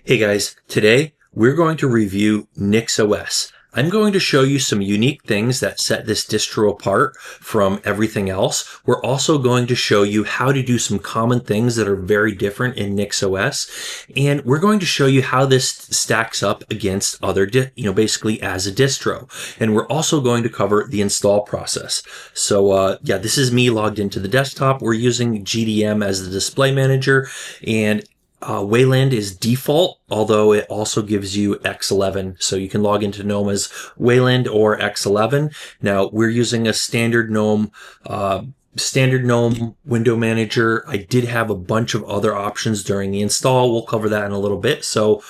Hey guys, today we're going to review NixOS. I'm going to show you some unique things that set this distro apart from everything else. We're also going to show you how to do some common things that are very different in NixOS. And we're going to show you how this stacks up against other, basically as a distro. And we're also going to cover the install process. So this is me logged into the desktop. We're using GDM as the display manager, and Wayland is default, although it also gives you X11. So you can log into GNOME as Wayland or X11. Now we're using a standard GNOME window manager. I did have a bunch of other options during the install. We'll cover that in a little bit. So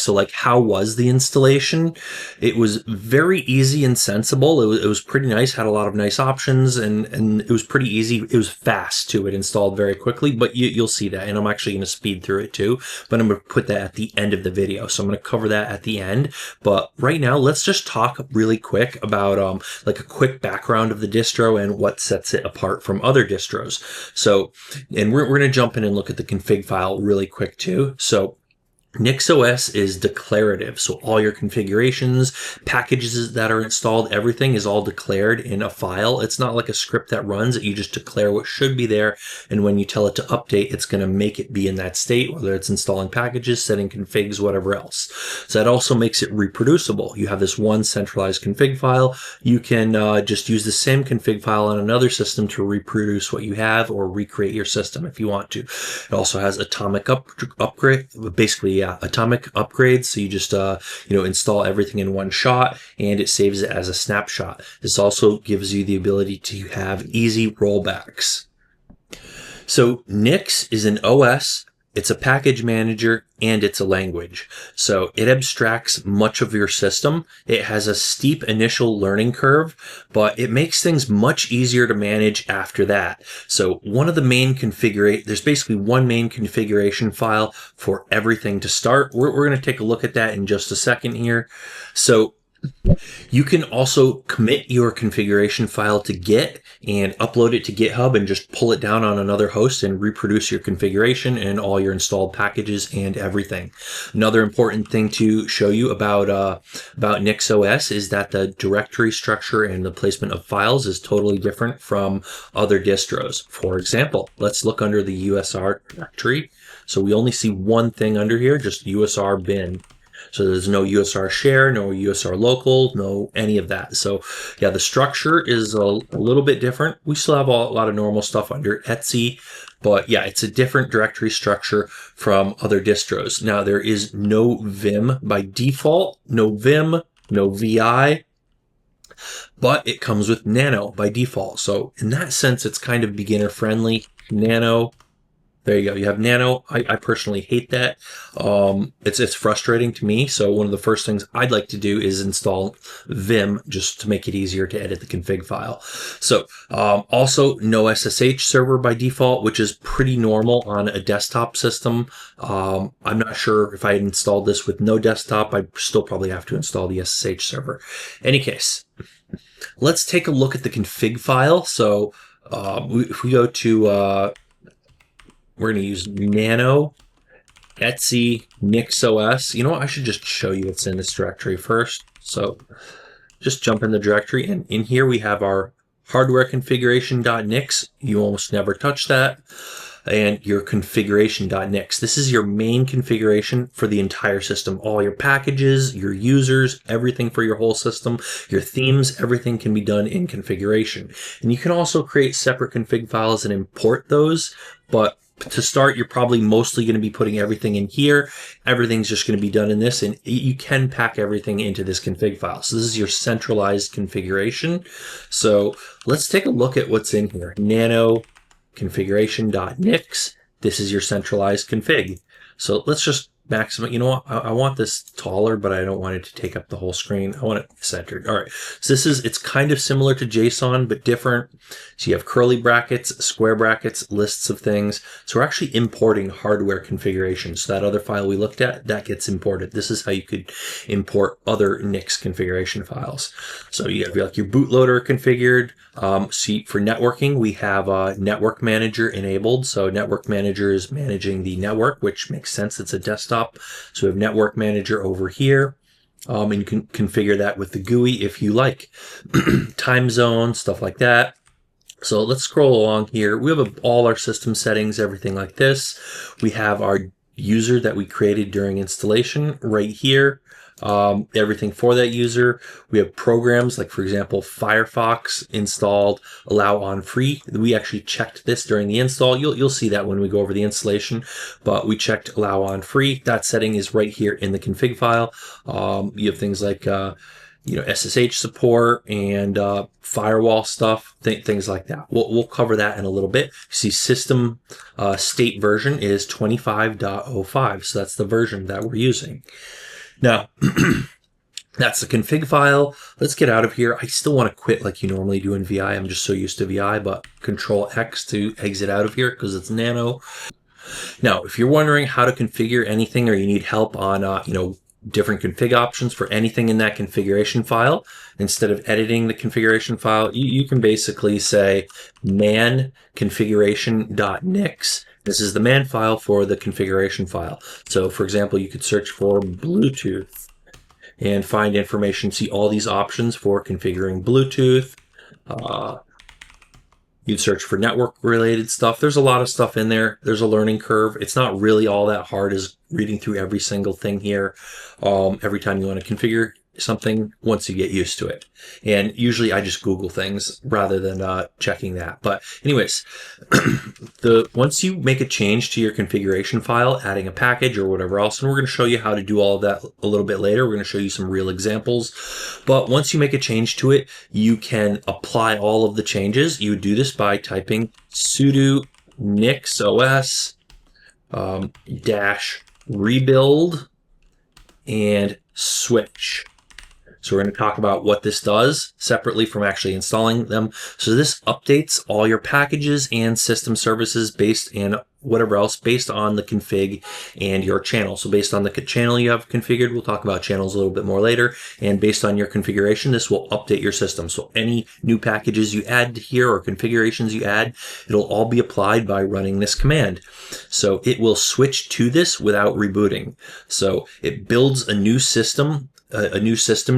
like how was the installation? It was very easy and sensible. It was pretty nice, had a lot of nice options, and it was pretty easy. It was fast too. It installed very quickly, but you'll see that. And I'm actually going to speed through it too, but I'm going to put that at the end of the video. So I'm going to cover that at the end. But right now, let's just talk really quick about like a quick background of the distro and what sets it apart from other distros. So, and we're going to jump in and look at the config file really quick too. So NixOS is declarative. So all your configurations, packages that are installed, everything is all declared in a file. It's not like a script that runs. You just declare what should be there. And when you tell it to update, it's going to make it be in that state, whether it's installing packages, setting configs, whatever else. So that also makes it reproducible. You have this one centralized config file. You can just use the same config file on another system to reproduce what you have or recreate your system if you want to. It also has atomic upgrade, basically atomic upgrades. So you just, install everything in one shot, and it saves it as a snapshot. This also gives you the ability to have easy rollbacks. So Nix is an OS, it's a package manager, and it's a language. So it abstracts much of your system. It has a steep initial learning curve, but it makes things much easier to manage after that. So one of the main there's basically one main configuration file for everything to start. We're going to take a look at that in just a second here. So you can also commit your configuration file to Git and upload it to GitHub and just pull it down on another host and reproduce your configuration and all your installed packages and everything. Another important thing to show you about NixOS is that the directory structure and the placement of files is totally different from other distros. For example, let's look under the USR directory. So we only see one thing under here, just USR bin. So there's no USR share, no USR local, no any of that. So the structure is a little bit different. We still have a lot of normal stuff under Etsy, but it's a different directory structure from other distros. Now there is no Vim by default, no Vim, no VI, but it comes with Nano by default. So in that sense, it's kind of beginner friendly. Nano. There you go. You have Nano. I personally hate that. It's frustrating to me. So one of the first things I'd like to do is install Vim just to make it easier to edit the config file. So also no SSH server by default, which is pretty normal on a desktop system. I'm not sure if I had installed this with no desktop. I still probably have to install the SSH server. Any case, let's take a look at the config file. So if we go to we're going to use Nano, Etsy, NixOS. You know what? I should just show you what's in this directory first. So just jump in the directory, and in here we have our hardware configuration.nix. You almost never touch that. And your configuration.nix. This is your main configuration for the entire system. All your packages, your users, everything for your whole system, your themes, everything can be done in configuration. And you can also create separate config files and import those, but to start, you're probably mostly going to be putting everything in here. Everything's just going to be done in this, and you can pack everything into this config file. So this is your centralized configuration. So let's take a look at what's in here. Nano configuration.nix. This is your centralized config. So let's just maximum. You know what? I want this taller, but I don't want it to take up the whole screen. I want it centered. All right. So it's kind of similar to JSON, but different. So you have curly brackets, square brackets, lists of things. So we're actually importing hardware configuration. So that other file we looked at, that gets imported. This is how you could import other Nix configuration files. So you have like your bootloader configured. See, for networking, we have Network Manager enabled. So Network Manager is managing the network, which makes sense. It's a desktop desktop. So we have Network Manager over here. And you can configure that with the GUI if you like. Time zone, stuff like that. So let's scroll along here. We have all our system settings, everything like this. We have our user that we created during installation right here. Everything for that user. We have programs like, for example, Firefox installed, allow on free. We actually checked this during the install. You'll see that when we go over the installation, but we checked allow on free. That setting is right here in the config file. You have things like SSH support and firewall stuff, things like that. We'll cover that in a little bit. You see system state version is 25.05, so that's the version that we're using. Now, that's the config file. Let's get out of here. I still want to quit like you normally do in VI. I'm just so used to VI, but Control X to exit out of here because it's nano. Now, if you're wondering how to configure anything or you need help on, different config options for anything in that configuration file, instead of editing the configuration file, you can basically say man configuration.nix. This is the man file for the configuration file. So for example, you could search for Bluetooth and find information, see all these options for configuring Bluetooth. You'd search for network related stuff. There's a lot of stuff in there. There's a learning curve. It's not really all that hard as reading through every single thing here. Every time you want to configure something, once you get used to it. And usually I just Google things rather than checking that. But anyways, once you make a change to your configuration file, adding a package or whatever else, and we're going to show you how to do all of that a little bit later. We're going to show you some real examples. But once you make a change to it, you can apply all of the changes. You would do this by typing sudo NixOS -rebuild and switch. So we're going to talk about what this does separately from actually installing them. So this updates all your packages and system services based and whatever else based on the config and your channel. So based on the channel you have configured, we'll talk about channels a little bit more later. And based on your configuration, this will update your system. So any new packages you add here or configurations you add, it'll all be applied by running this command. So it will switch to this without rebooting. So it builds a new system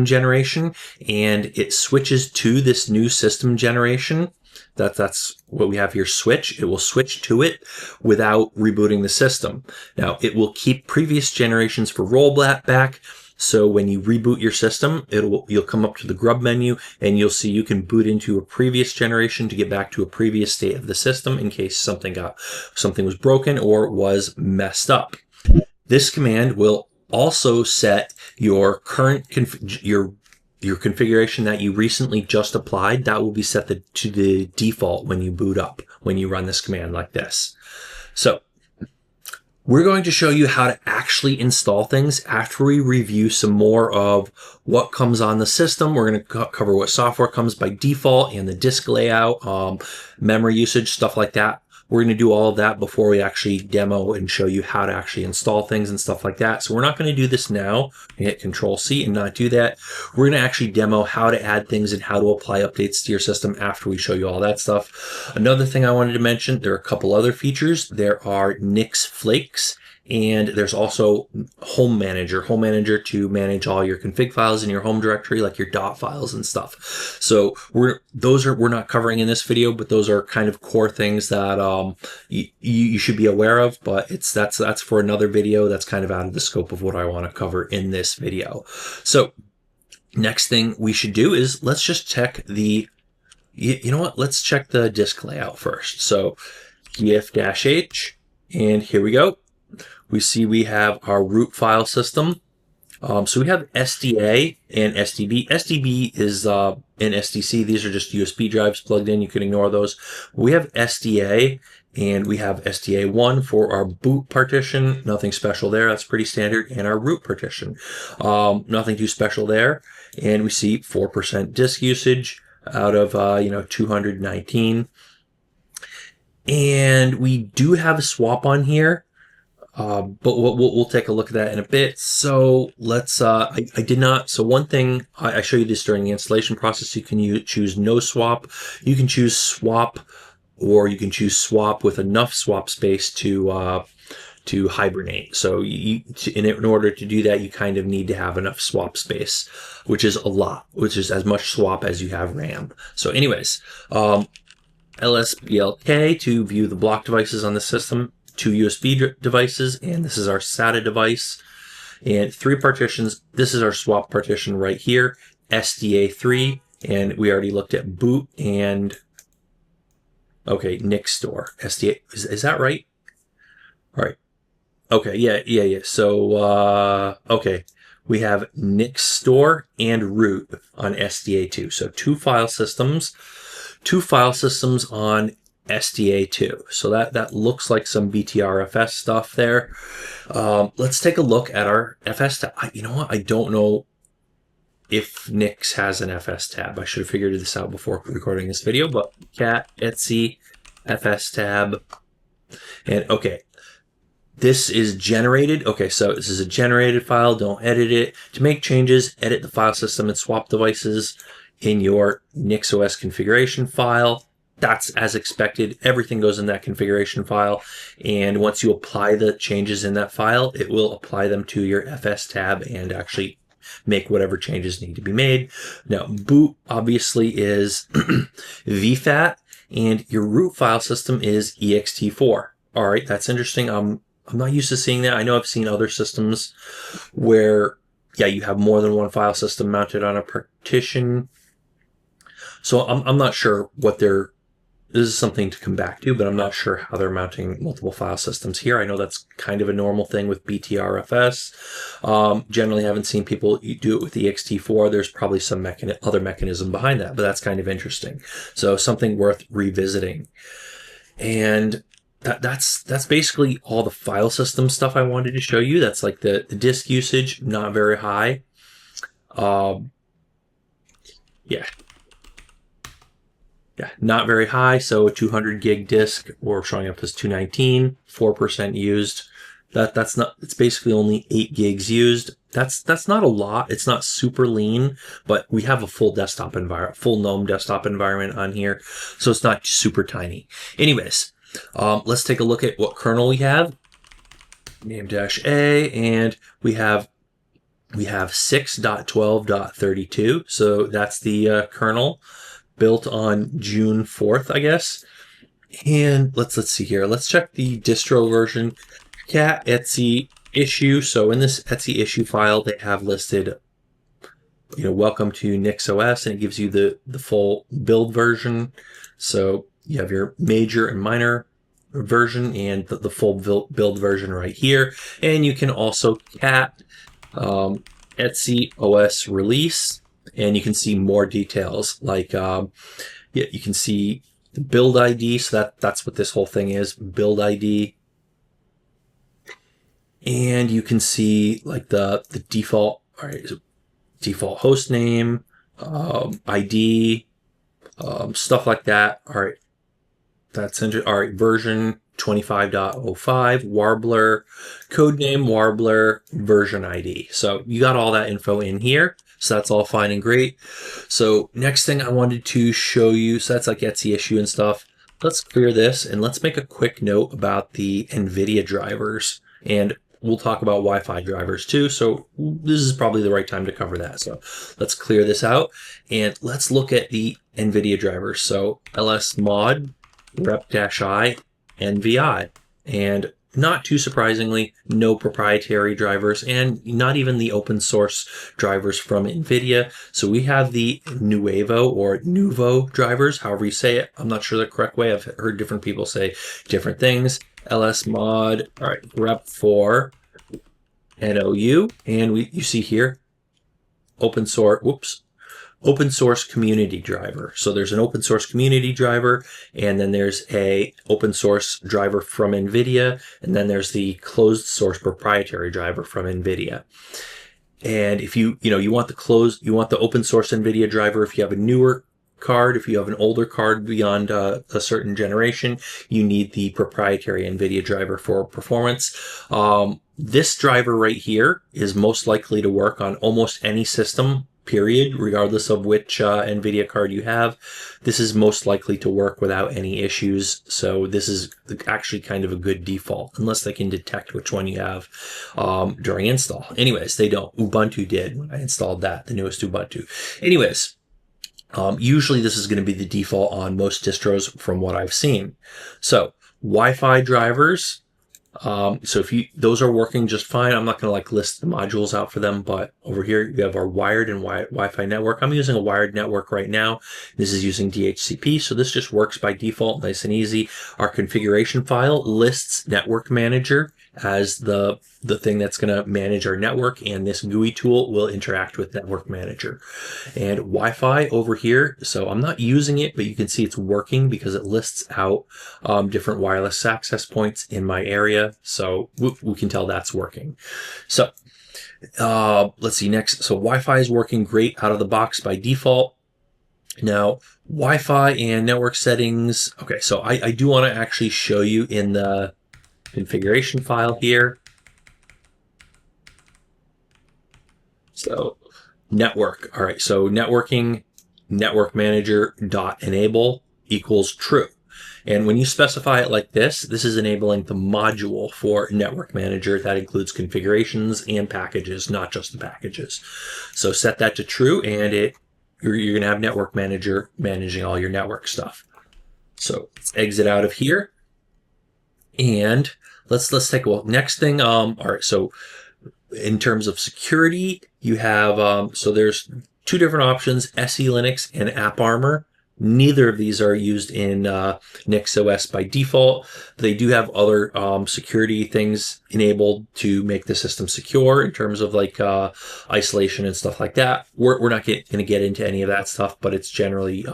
generation, and it switches to this new system generation. That's what we have here, switch. It will switch to it without rebooting the system. Now, it will keep previous generations for rollback. So when you reboot your system, you'll come up to the grub menu and you'll see you can boot into a previous generation to get back to a previous state of the system in case something was broken or was messed up. This command will also set your current your configuration that you recently just applied. That will be set to the default when you boot up, when you run this command like this. So we're going to show you how to actually install things after we review some more of what comes on the system. We're going to cover what software comes by default and the disk layout, memory usage, stuff like that. We're going to do all of that before we actually demo and show you how to actually install things and stuff like that. So we're not going to do this now. Hit Control C and not do that. We're going to actually demo how to add things and how to apply updates to your system after we show you all that stuff. Another thing I wanted to mention, there are a couple other features. There are Nix Flakes, and there's also Home Manager to manage all your config files in your home directory, like your dot files and stuff. So we're not covering in this video, but those are kind of core things that you should be aware of. But that's for another video. That's kind of out of the scope of what I want to cover in this video. So next thing we should do is let's just check let's check the disk layout first. So gif-h, and here we go. We see we have our root file system. So we have SDA and SDB. SDB is and SDC. These are just USB drives plugged in. You can ignore those. We have SDA, and we have SDA1 for our boot partition. Nothing special there. That's pretty standard. And our root partition. Nothing too special there. And we see 4% disk usage out of 219. And we do have a swap on here. But we'll take a look at that in a bit. So let's, I did not, so one thing, I show you this during the installation process. You can choose no swap. You can choose swap, or you can choose swap with enough swap space to to hibernate. So in order to do that, you kind of need to have enough swap space, which is a lot, which is as much swap as you have RAM. So anyways, LSBLK to view the block devices on the system, 2 USB devices, and this is our SATA device, and 3 partitions. This is our swap partition right here, SDA3, and we already looked at boot and, okay, Nix store. SDA, is that right? All right. Okay, yeah. So, okay, we have Nix store and root on SDA2. So 2 file systems on SDA2. So that looks like some BTRFS stuff there. Let's take a look at our FS tab. You know what? I don't know if Nix has an FS tab. I should have figured this out before recording this video, but cat etc FS tab. And okay, this is generated. Okay, so this is a generated file. Don't edit it. To make changes, edit the file system and swap devices in your NixOS configuration file. That's as expected. Everything goes in that configuration file. And once you apply the changes in that file, it will apply them to your FS tab and actually make whatever changes need to be made. Now, boot obviously is VFAT, and your root file system is ext4. All right, that's interesting. I'm not used to seeing that. I know I've seen other systems where, yeah, you have more than one file system mounted on a partition. So I'm not sure what they're, this is something to come back to, but I'm not sure how they're mounting multiple file systems here. I know that's kind of a normal thing with BTRFS. Generally haven't seen people do it with ext4. There's probably some other mechanism behind that, but that's kind of interesting. So something worth revisiting. And that's basically all the file system stuff I wanted to show you. That's like the disk usage, not very high. Yeah, not very high. So a 200 gig disk, or showing up as 219, 4% used. That's not, it's basically only 8 gigs used. That's not a lot. It's not super lean, but we have a full desktop environment, full GNOME desktop environment on here. So it's not super tiny. Anyways, let's take a look at what kernel we have. Name-A, and we have 6.12.32. So that's the kernel, built on June 4th, I guess. And let's see here. Let's check the distro version. Cat etc issue. So in this etc issue file, they have listed, welcome to NixOS, and it gives you the full build version. So you have your major and minor version and the full build version right here. And you can also cat etc OS release, and you can see more details, like you can see the build ID. So that's what this whole thing is, build ID. And you can see like the default, all right, default host name, ID, stuff like that. All right, that's all right. Version 25.05, Warbler, codename Warbler, version ID. So you got all that info in here. So that's all fine and great. So next thing I wanted to show you, so that's like etc issue and stuff. Let's clear this and let's make a quick note about the NVIDIA drivers, and we'll talk about Wi-Fi drivers too. So this is probably the right time to cover that. So let's clear this out and let's look at the NVIDIA drivers. So lsmod rep-i NVI, and not too surprisingly, no proprietary drivers and not even the open source drivers from NVIDIA. So we have the Nuevo or Nuvo drivers, however you say it. I'm not sure the correct way. I've heard different people say different things. lsmod, all right, rep4 NOU, and you see here, open source community driver. So there's an open source community driver, and then there's a open source driver from NVIDIA, and then there's the closed source proprietary driver from NVIDIA. And if you want the open source NVIDIA driver, if you have a newer card, if you have an older card beyond a certain generation, you need the proprietary NVIDIA driver for performance. This driver right here is most likely to work on almost any system period, regardless of which NVIDIA card you have. This is most likely to work without any issues. So this is actually kind of a good default, unless they can detect which one you have during install. Anyways, they don't. Ubuntu did when I installed that, the newest Ubuntu. Anyways, usually this is going to be the default on most distros from what I've seen. So Wi-Fi drivers. So those are working just fine. I'm not going to like list the modules out for them, but over here you have our wired and Wi-Fi network. I'm using a wired network right now. This is using DHCP, so this just works by default, nice and easy. Our configuration file lists Network Manager as the thing that's going to manage our network, and this GUI tool will interact with Network Manager. And Wi-Fi over here, so I'm not using it, but you can see it's working because it lists out different wireless access points in my area, so we can tell that's working. So let's see next. So Wi-Fi is working great out of the box by default. Now, Wi-Fi and network settings. Okay, so I do want to actually show you in the configuration file here. So network. All right, so networking, network manager dot enable equals true. And when you specify it like this is enabling the module for Network Manager. That includes configurations and packages, not just the packages. So set that to true, and you're going to have Network Manager managing all your network stuff. So let's exit out of here, and let's take a look. Next thing, all right. So in terms of security, you have so there's two different options: SE Linux and AppArmor. Neither of these are used in NixOS by default. They do have other security things enabled to make the system secure in terms of like isolation and stuff like that. We're not going to get into any of that stuff, but it's generally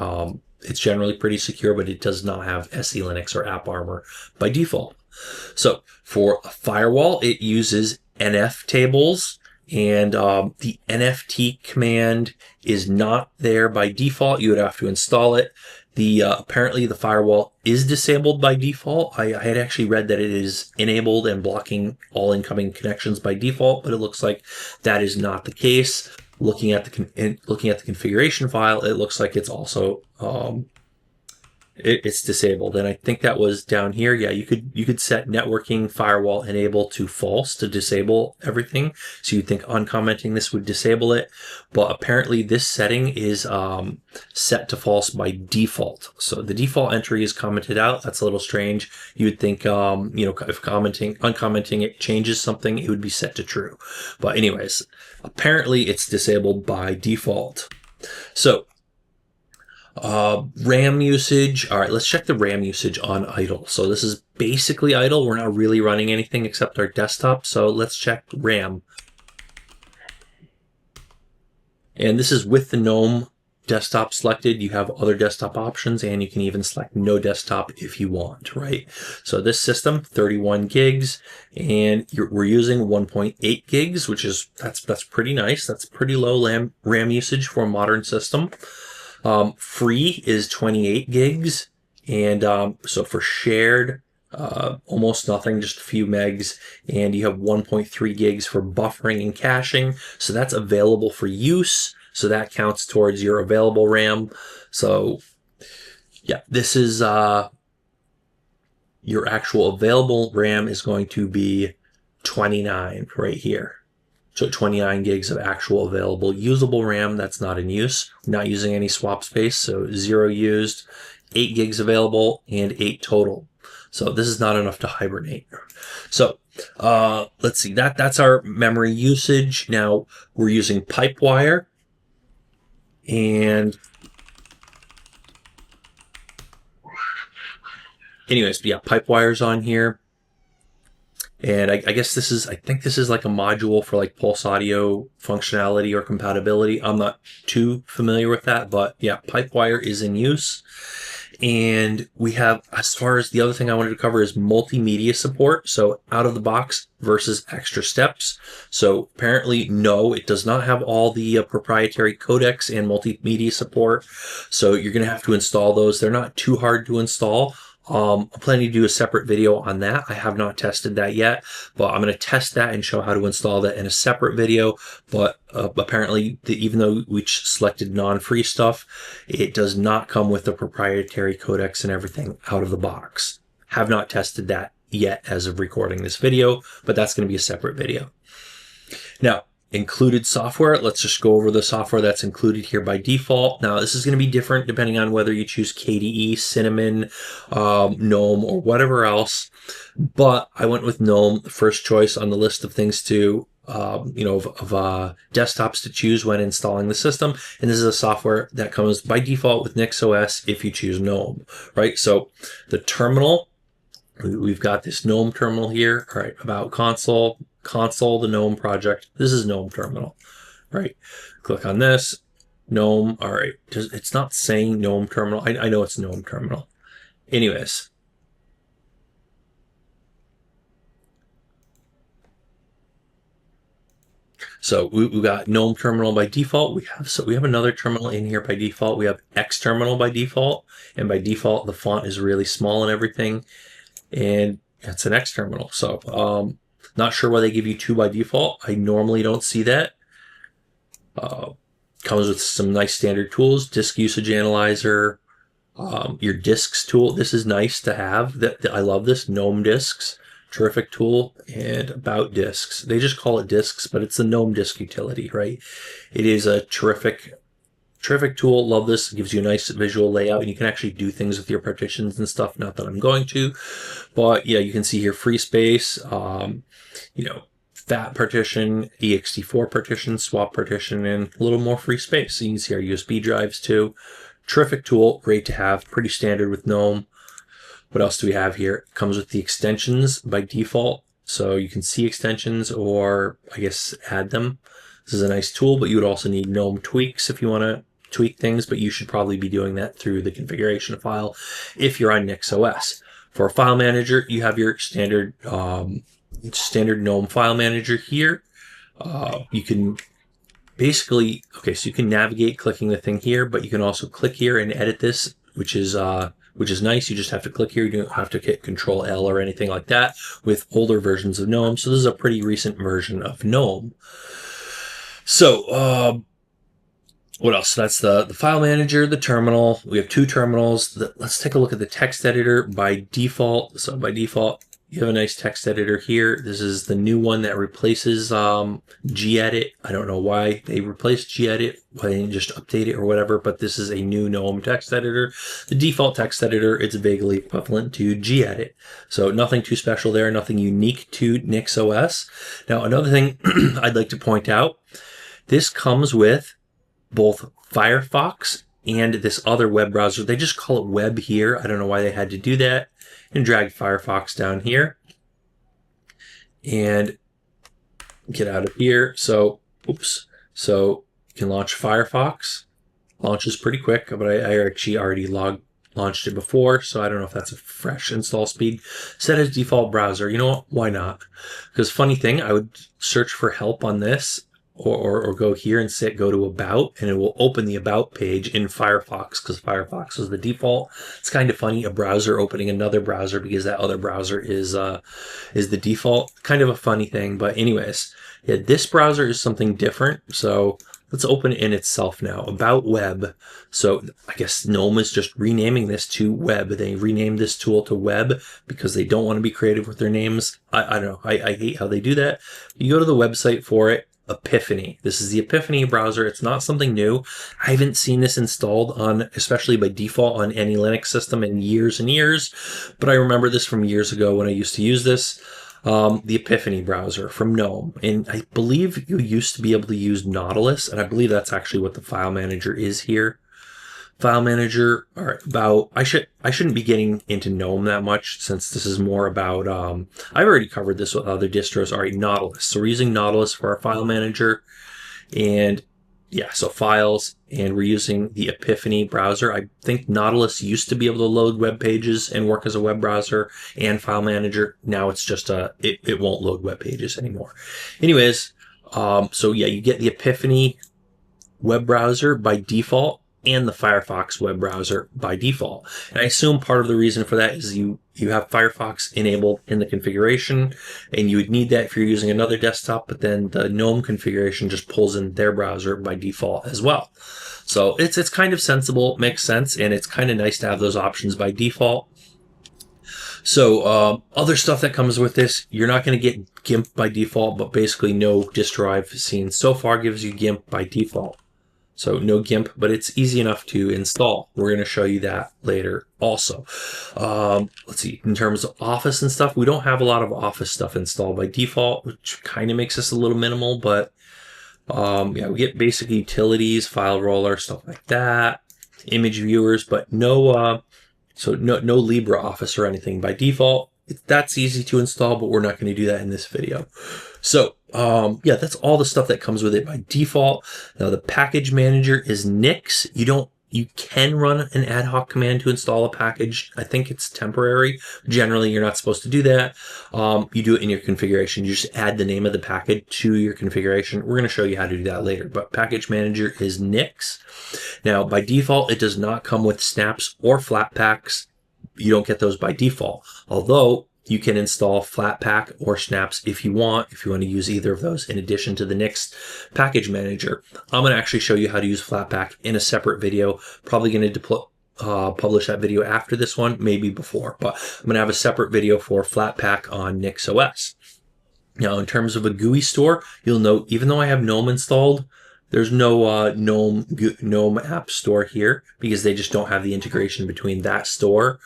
pretty secure, but it does not have SE Linux or AppArmor by default. So for a firewall, it uses NF tables. And the NFT command is not there by default. You would have to install it. Apparently the firewall is disabled by default. I had actually read that it is enabled and blocking all incoming connections by default, but it looks like that is not the case. Looking at the configuration file, it looks like it's also it's disabled, and I think that was down here. Yeah, you could set networking firewall enable to false to disable everything. So you'd think uncommenting this would disable it, but apparently this setting is set to false by default. So the default entry is commented out. That's a little strange. You would think if uncommenting it changes something, it would be set to true. But anyways, apparently it's disabled by default. So RAM usage. All right, let's check the RAM usage on idle. So this is basically idle. We're not really running anything except our desktop. So let's check RAM. And this is with the GNOME desktop selected. You have other desktop options, and you can even select no desktop if you want, right? So this system, 31 gigs, and we're using 1.8 gigs, which is, that's pretty nice. That's pretty low RAM usage for a modern system. Free is 28 gigs, and so for shared, almost nothing, just a few megs, and you have 1.3 gigs for buffering and caching, so that's available for use, so that counts towards your available RAM. So yeah, this is your actual available RAM is going to be 29 right here. So 29 gigs of actual available usable RAM that's not in use. We're not using any swap space, so 0 used, 8 gigs available, and 8 total. So this is not enough to hibernate. So let's see, that's our memory usage. Now we're using Pipewire, and anyways, yeah, Pipewire's on here. And I guess I think this is like a module for like pulse audio functionality or compatibility. I'm not too familiar with that, but yeah, Pipewire is in use. And we have, as far as the other thing I wanted to cover is multimedia support. So out of the box versus extra steps. So apparently, no, it does not have all the proprietary codecs and multimedia support. So you're going to have to install those. They're not too hard to install. I'm planning to do a separate video on that. I have not tested that yet, but I'm going to test that and show how to install that in a separate video. But apparently, even though we selected non-free stuff, it does not come with the proprietary codecs and everything out of the box. Have not tested that yet as of recording this video, but that's going to be a separate video. Now, included software. Let's just go over the software that's included here by default. Now, this is going to be different depending on whether you choose KDE, Cinnamon, GNOME, or whatever else. But I went with GNOME, the first choice on the list of things to, desktops to choose when installing the system. And this is a software that comes by default with NixOS if you choose GNOME, right? So the terminal, we've got this GNOME terminal here. All right, about console, the GNOME project. This is GNOME terminal, right? Click on this, GNOME. All right, it's not saying GNOME terminal. I know it's GNOME terminal. Anyways, so we got GNOME terminal by default. We have another terminal in here by default. We have X terminal by default, and by default the font is really small and everything, and it's an X terminal. So not sure why they give you 2 by default. I normally don't see that. Comes with some nice standard tools, disk usage analyzer, your disks tool. This is nice to have. I love this. GNOME disks, terrific tool, and about disks. They just call it disks, but it's the GNOME disk utility, right? It is a terrific tool. Love this. It gives you a nice visual layout, and you can actually do things with your partitions and stuff. Not that I'm going to, but yeah, you can see here free space, FAT partition, ext4 partition, swap partition, and a little more free space. So you can see our USB drives too. Terrific tool, great to have, pretty standard with GNOME. What else do we have here? It comes with the extensions by default. So you can see extensions or I guess add them. This is a nice tool, but you would also need GNOME tweaks if you want to tweak things, but you should probably be doing that through the configuration file if you're on NixOS. For a file manager, you have your standard GNOME file manager here. You can basically, so you can navigate clicking the thing here, but you can also click here and edit this, which is nice. You just have to click here. You don't have to hit Control L or anything like that with older versions of GNOME. So this is a pretty recent version of GNOME. So, what else? So that's the file manager, the terminal. We have 2 terminals. Let's take a look at the text editor by default. So by default, you have a nice text editor here. This is the new one that replaces gedit. I don't know why they replaced gedit. Why they didn't just update it or whatever, but this is a new GNOME text editor. The default text editor, it's vaguely equivalent to gedit. So nothing too special there, nothing unique to NixOS. Now, another thing I'd like to point out, this comes with both Firefox and this other web browser. They just call it web here. I don't know why they had to do that. And drag Firefox down here and get out of here. So you can launch Firefox. Launches pretty quick, but I actually already launched it before, so I don't know if that's a fresh install speed. Set as default browser. You know what? Why not? Because funny thing, I would search for help on this, or go here and go to About, and it will open the About page in Firefox because Firefox is the default. It's kind of funny, a browser opening another browser because that other browser is the default. Kind of a funny thing, but anyways, yeah, this browser is something different. So let's open it in itself now. About Web. So I guess GNOME is just renaming this to Web. They renamed this tool to Web because they don't want to be creative with their names. I don't know. I hate how they do that. You go to the website for it. Epiphany. This is the Epiphany browser. It's not something new. I haven't seen this installed on, especially by default, on any Linux system in years and years, but I remember this from years ago when I used to use this. The Epiphany browser from GNOME. And I believe you used to be able to use Nautilus, and I believe that's actually what the file manager is here. File manager, all right, I shouldn't be getting into GNOME that much since this is more about, I've already covered this with other distros. All right, Nautilus. So we're using Nautilus for our file manager. And yeah, so files, and we're using the Epiphany browser. I think Nautilus used to be able to load web pages and work as a web browser and file manager. Now it's just it won't load web pages anymore. Anyways, so yeah, you get the Epiphany web browser by default. and the Firefox web browser by default. And I assume part of the reason for that is you have Firefox enabled in the configuration, and you would need that if you're using another desktop, but then the GNOME configuration just pulls in their browser by default as well. So it's kind of sensible, makes sense, and it's kind of nice to have those options by default. So other stuff that comes with this, you're not going to get GIMP by default, but basically no disk drive seen so far gives you GIMP by default. So no GIMP, but it's easy enough to install. We're going to show you that later also. Let's see, in terms of Office and stuff, we don't have a lot of Office stuff installed by default, which kind of makes us a little minimal, but yeah, we get basic utilities, file roller, stuff like that, image viewers, but no LibreOffice or anything by default. That's easy to install, but we're not going to do that in this video. So yeah, that's all the stuff that comes with it by default. Now the package manager is Nix. You can run an ad hoc command to install a package. I think it's temporary. Generally, you're not supposed to do that. You do it in your configuration. You just add the name of the package to your configuration. We're going to show you how to do that later, but package manager is Nix. Now, by default, it does not come with snaps or Flatpaks. You don't get those by default, although you can install Flatpak or snaps if you want to use either of those in addition to the Nix package manager. I'm going to actually show you how to use Flatpak in a separate video. Probably going to publish that video after this one, maybe before, but I'm going to have a separate video for Flatpak on NixOS. Now, in terms of a GUI store, you'll note, even though I have GNOME installed, there's no GNOME app store here because they just don't have the integration between that store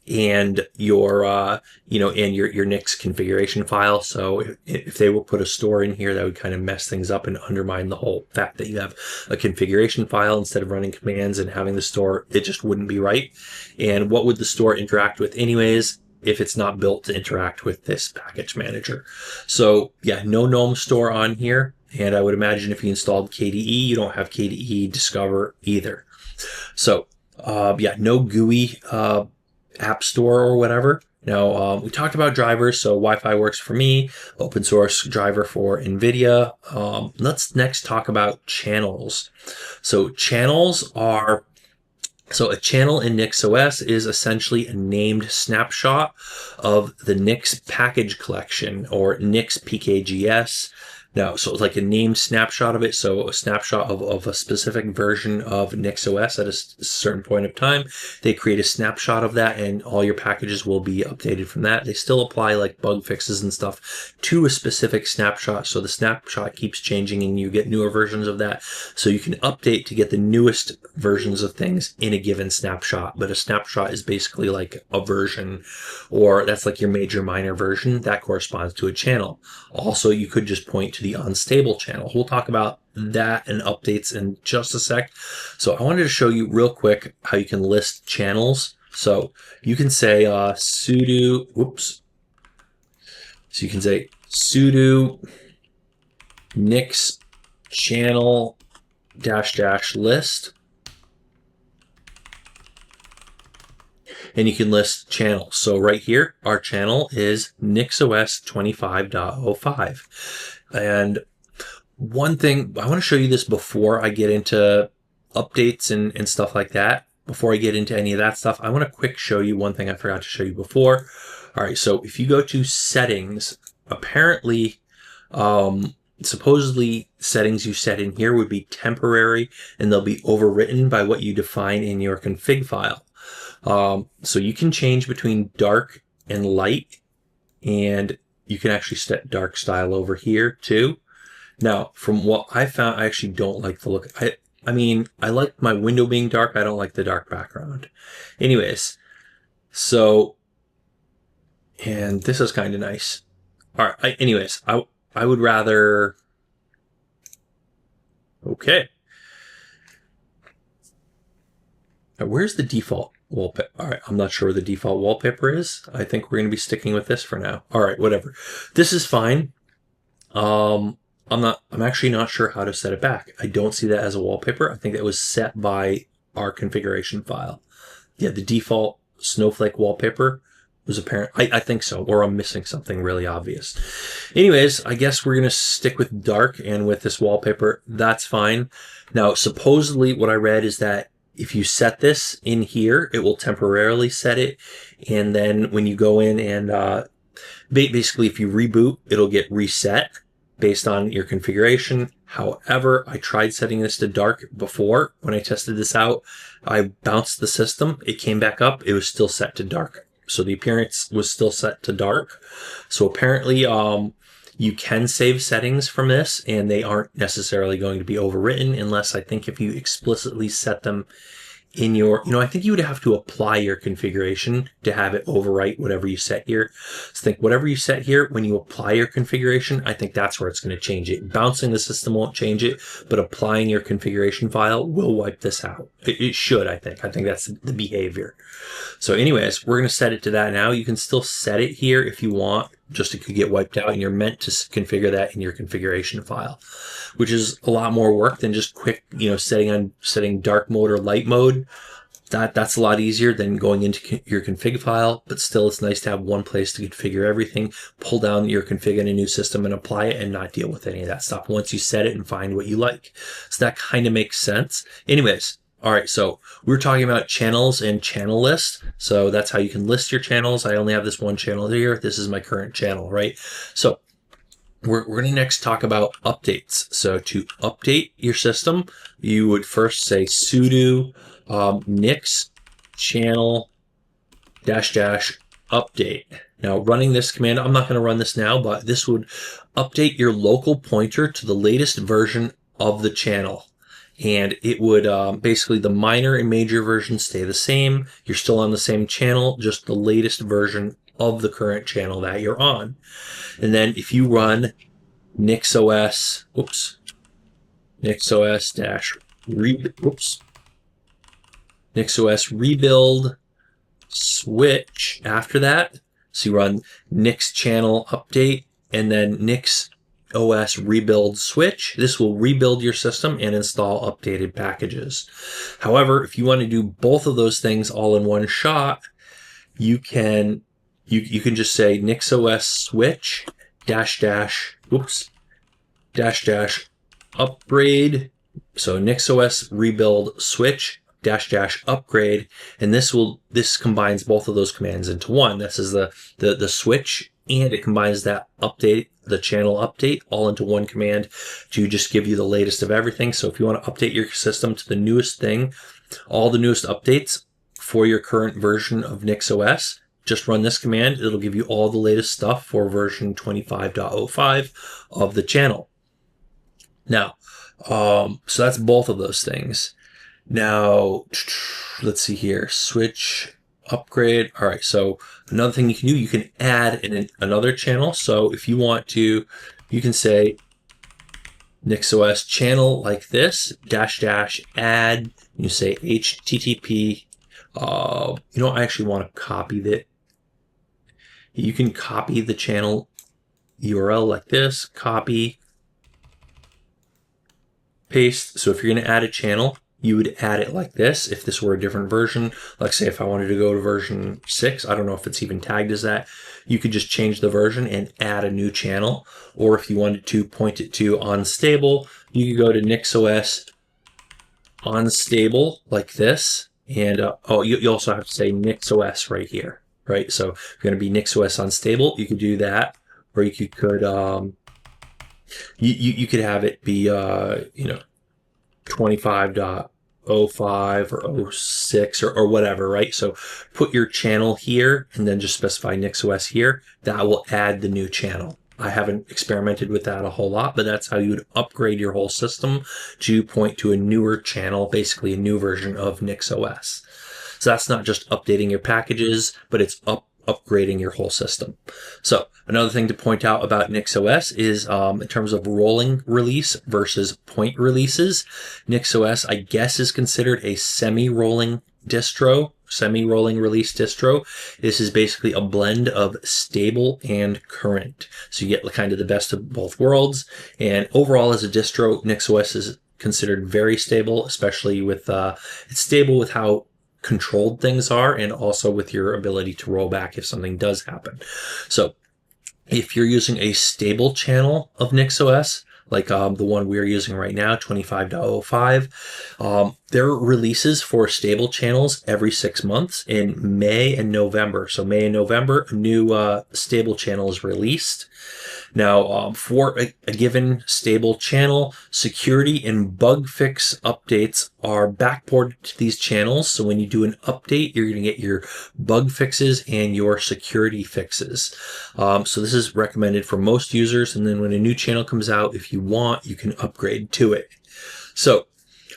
and your your Nix configuration file. So if they will put a store in here, that would kind of mess things up and undermine the whole fact that you have a configuration file instead of running commands and having the store. It just wouldn't be right. And what would the store interact with anyways if it's not built to interact with this package manager? So yeah, no GNOME store on here. And I would imagine if you installed KDE, you don't have KDE Discover either. So yeah, no GUI app store or whatever. Now, we talked about drivers, so Wi-Fi works for me, open source driver for NVIDIA. Let's next talk about channels. So channels are, so a channel in NixOS is essentially a named snapshot of the Nix package collection, or Nix PKGS. Now, so it's like a named snapshot of it. So a snapshot of a specific version of NixOS at a certain point of time. They create a snapshot of that, and all your packages will be updated from that. They still apply like bug fixes and stuff to a specific snapshot. So the snapshot keeps changing and you get newer versions of that. So you can update to get the newest versions of things in a given snapshot. But a snapshot is basically like a version, or that's like your major minor version that corresponds to a channel. Also, you could just point to the unstable channel. We'll talk about that and updates in just a sec. So I wanted to show you real quick how you can list channels. So you can say sudo, whoops. So you can say sudo nix channel -- list. And you can list channels. So right here, our channel is NixOS 25.05. And one thing, I want to show you this before I get into updates and stuff like that. Before I get into any of that stuff, I want to quick show you one thing I forgot to show you before. All right, so if you go to settings, apparently, supposedly settings you set in here would be temporary and they'll be overwritten by what you define in your config file. So you can change between dark and light, and you can actually set dark style over here too. Now, from what I found, I actually don't like the look. I mean, I like my window being dark. I don't like the dark background. Anyways, so, and this is kind of nice. All right. Anyways, I would rather, okay. Now, where's the default wallpaper? All right, I'm not sure where the default wallpaper is. I think we're going to be sticking with this for now. All right, whatever. This is fine. I'm actually not sure how to set it back. I don't see that as a wallpaper. I think that was set by our configuration file. Yeah, the default snowflake wallpaper was apparent. I think so, or I'm missing something really obvious. Anyways, I guess we're going to stick with dark and with this wallpaper. That's fine. Now, supposedly what I read is that if you set this in here, it will temporarily set it. And then when you go in and basically if you reboot, it'll get reset based on your configuration. However, I tried setting this to dark before. When I tested this out, I bounced the system. It came back up. It was still set to dark. So the appearance was still set to dark. So apparently, you can save settings from this, and they aren't necessarily going to be overwritten unless I think if you explicitly set them in your, I think you would have to apply your configuration to have it overwrite whatever you set here. So think whatever you set here, when you apply your configuration, I think that's where it's going to change it. Bouncing the system won't change it, but applying your configuration file will wipe this out. It should, I think. I think that's the behavior. So anyways, we're going to set it to that now. You can still set it here if you want, just it could get wiped out, and you're meant to configure that in your configuration file, which is a lot more work than just quick, setting dark mode or light mode. That's a lot easier than going into your config file, but still it's nice to have one place to configure everything, pull down your config in a new system and apply it and not deal with any of that stuff once you set it and find what you like. So that kind of makes sense. Anyways, all right, so we were talking about channels and channel lists. So that's how you can list your channels. I only have this one channel here. This is my current channel, right? So we're going to next talk about updates. So to update your system, you would first say sudo nix channel -- update. Now running this command, I'm not going to run this now, but this would update your local pointer to the latest version of the channel. And it would basically the minor and major versions stay the same. You're still on the same channel, just the latest version of the current channel that you're on. And then if you run NixOS rebuild switch after that. So you run nix channel update and then NixOS rebuild switch. This will rebuild your system and install updated packages. However, if you want to do both of those things all in one shot, you can just say NixOS switch -- upgrade. So NixOS rebuild switch -- upgrade, and this combines both of those commands into one. This is the switch, and it combines that update, the channel update, all into one command to just give you the latest of everything. So if you want to update your system to the newest thing, all the newest updates for your current version of NixOS, just run this command. It'll give you all the latest stuff for version 25.05 of the channel. Now, so that's both of those things. Now, let's see here. Switch, upgrade. All right, so another thing you can do, you can add another channel. So if you want to, you can say NixOS channel like this, -- add, you say HTTP. I actually want to copy that. You can copy the channel URL like this, copy, paste. So if you're going to add a channel, you would add it like this. If this were a different version, like say if I wanted to go to version 6, I don't know if it's even tagged as that, you could just change the version and add a new channel. Or if you wanted to point it to unstable, you could go to NixOS unstable like this. And you also have to say NixOS right here, right? So if you're going to be NixOS unstable, you could do that. Or you could you could have it be 25.05 or 06 or whatever, right? So put your channel here and then just specify NixOS here. That will add the new channel. I haven't experimented with that a whole lot, but that's how you would upgrade your whole system to point to a newer channel, basically a new version of NixOS. So that's not just updating your packages, but it's upgrading your whole system. So another thing to point out about NixOS is in terms of rolling release versus point releases, NixOS, I guess, is considered a semi-rolling release distro. This is basically a blend of stable and current. So you get kind of the best of both worlds. And overall, as a distro, NixOS is considered very stable, especially with it's stable with how controlled things are and also with your ability to roll back if something does happen. So if you're using a stable channel of NixOS, like the one we're using right now, 25.05. There are releases for stable channels every 6 months in May and November. So May and November, a new stable channel is released. Now, for a given stable channel, security and bug fix updates are backported to these channels. So when you do an update, you're going to get your bug fixes and your security fixes. So this is recommended for most users. And then when a new channel comes out, if you want, you can upgrade to it. So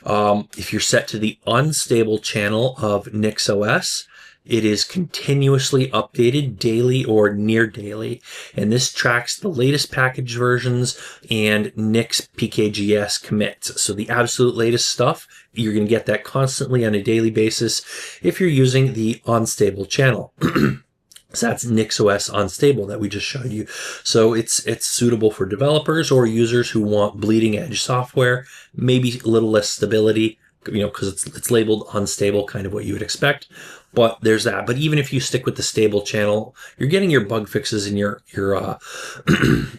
if you're set to the unstable channel of NixOS, it is continuously updated daily or near daily, and this tracks the latest package versions and Nix PKGS commits. So the absolute latest stuff, you're going to get that constantly on a daily basis if you're using the unstable channel. So that's NixOS Unstable that we just showed you. So it's suitable for developers or users who want bleeding edge software, maybe a little less stability, because it's labeled unstable, kind of what you would expect. But there's that. But even if you stick with the stable channel, you're getting your bug fixes and your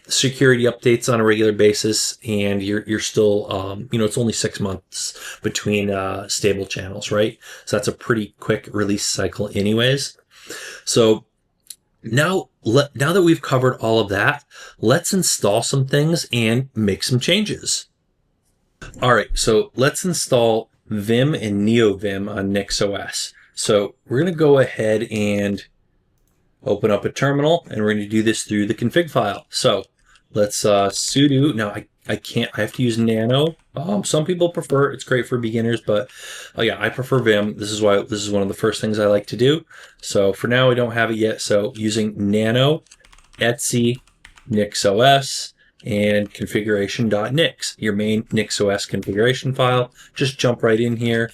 security updates on a regular basis, and you're still it's only 6 months between stable channels, right? So that's a pretty quick release cycle, anyways. So now that we've covered all of that, let's install some things and make some changes. All right, so let's install Vim and NeoVim on NixOS. So we're going to go ahead and open up a terminal, and we're going to do this through the config file. So let's sudo. Now I can't. I have to use nano. Some people prefer. It's great for beginners, but yeah, I prefer Vim. This is why this is one of the first things I like to do. So for now, I don't have it yet. So using nano, etc, NixOS, and configuration.nix, your main NixOS configuration file. Just jump right in here.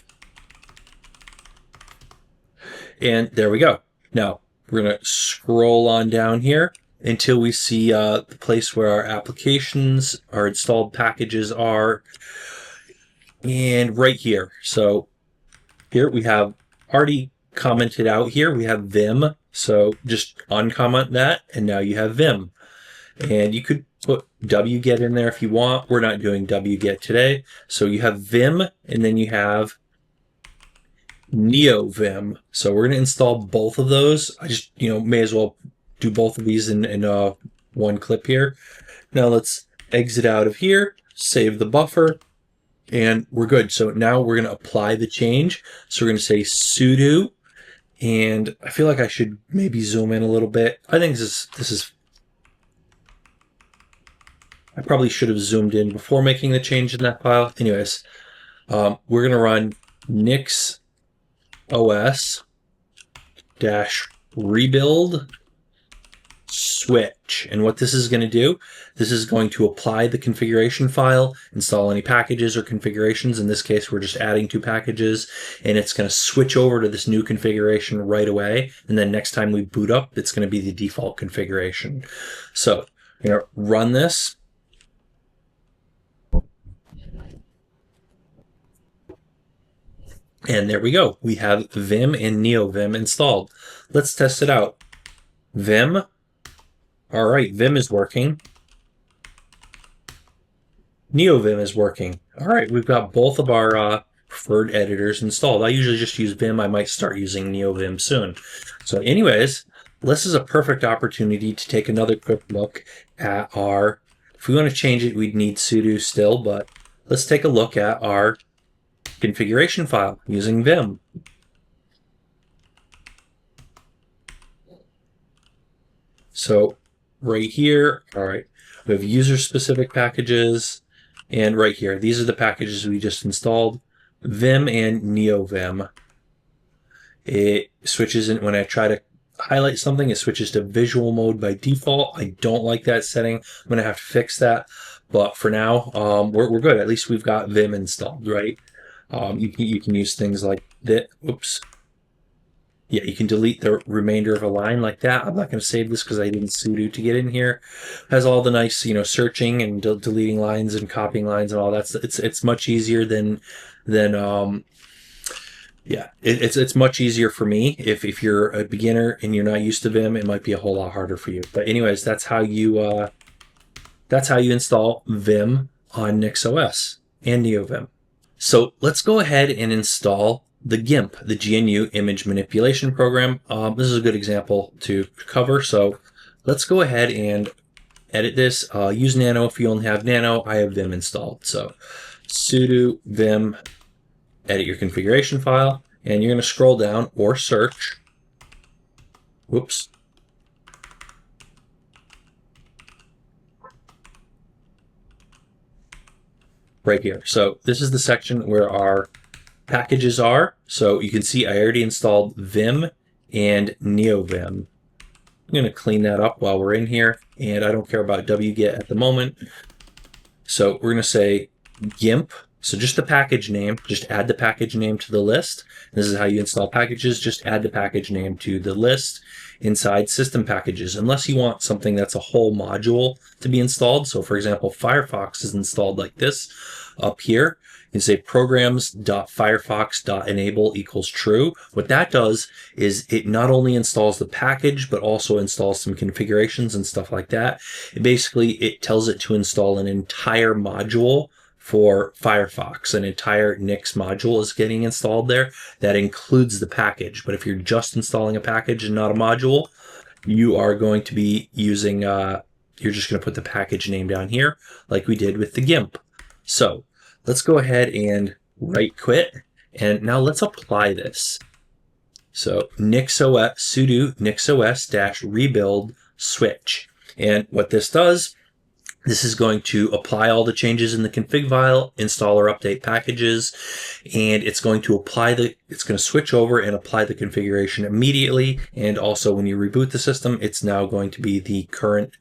And there we go. Now, we're going to scroll on down here until we see the place where our applications, our installed packages are. And right here. So here we have already commented out here. We have Vim. So just uncomment that. And now you have Vim. And you could put wget in there if you want. We're not doing wget today. So you have Vim, and then you have NeoVim. So we're going to install both of those. I just, may as well do both of these in one clip here. Now let's exit out of here, save the buffer, and we're good. So now we're going to apply the change. So we're going to say sudo, and I feel like I should maybe zoom in a little bit. I think this is I probably should have zoomed in before making the change in that file. Anyways, we're going to run NixOS-rebuild switch. And what this is going to do, this is going to apply the configuration file, install any packages or configurations. In this case, we're just adding 2 packages, and it's going to switch over to this new configuration right away. And then next time we boot up, it's going to be the default configuration. So I'm going to run this. And there we go. We have Vim and NeoVim installed. Let's test it out. Vim. All right, Vim is working. NeoVim is working. All right, we've got both of our preferred editors installed. I usually just use Vim. I might start using NeoVim soon. So anyways, this is a perfect opportunity to take another quick look at our, if we want to change it, we'd need sudo still, but let's take a look at our configuration file using Vim. So right here, all right, we have user-specific packages, and right here, these are the packages we just installed, Vim and NeoVim. It switches in, when I try to highlight something, it switches to visual mode by default. I don't like that setting. I'm going to have to fix that, but for now, we're good. At least we've got Vim installed, right? You can use things like that. Oops. Yeah, you can delete the remainder of a line like that. I'm not going to save this because I didn't sudo to get in here. It has all the nice, searching and deleting lines and copying lines and all that. It's much easier than yeah, it's much easier for me. If you're a beginner and you're not used to Vim, it might be a whole lot harder for you. But anyways, that's how you that's how you install Vim on NixOS and NeoVim. So let's go ahead and install the GIMP, the GNU Image Manipulation Program. This is a good example to cover. So let's go ahead and edit this. Use Nano if you only have Nano. I have Vim installed. So sudo vim, edit your configuration file, and you're going to scroll down or search. Whoops. Right here. So this is the section where our packages are. So you can see I already installed Vim and NeoVim. I'm going to clean that up while we're in here, and I don't care about wget at the moment. So we're going to say GIMP. So just the package name, just add the package name to the list. This is how you install packages. Just add the package name to the list inside system packages, unless you want something that's a whole module to be installed. So for example, Firefox is installed like this up here. You can say programs.firefox.enable equals true. What that does is it not only installs the package, but also installs some configurations and stuff like that. It tells it to install an entire module for Firefox. An entire Nix module is getting installed there. That includes the package. But if you're just installing a package and not a module, you are going to be using, you're just going to put the package name down here like we did with the GIMP. So let's go ahead and right quit. And now let's apply this. So NixOS, sudo NixOS-rebuild switch. And what this does, this is going to apply all the changes in the config file, install or update packages, and it's going to it's going to switch over and apply the configuration immediately. And also when you reboot the system, it's now going to be the current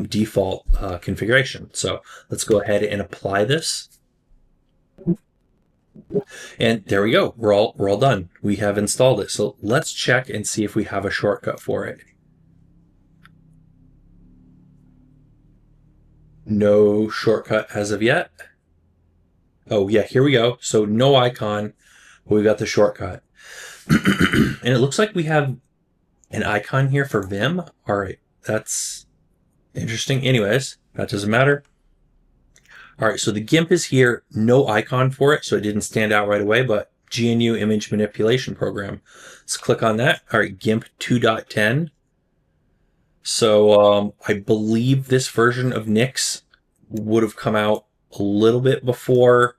default configuration. So let's go ahead and apply this. And there we go. We're all done. We have installed it. So let's check and see if we have a shortcut for it. No shortcut as of yet. Oh yeah, here we go. So no icon, but we've got the shortcut. And it looks like we have an icon here for Vim. All right, that's interesting. Anyways, that doesn't matter. All right, so the GIMP is here, no icon for it, so it didn't stand out right away, but GNU Image Manipulation Program. Let's click on that. All right, GIMP 2.10. So I believe this version of Nix would have come out a little bit before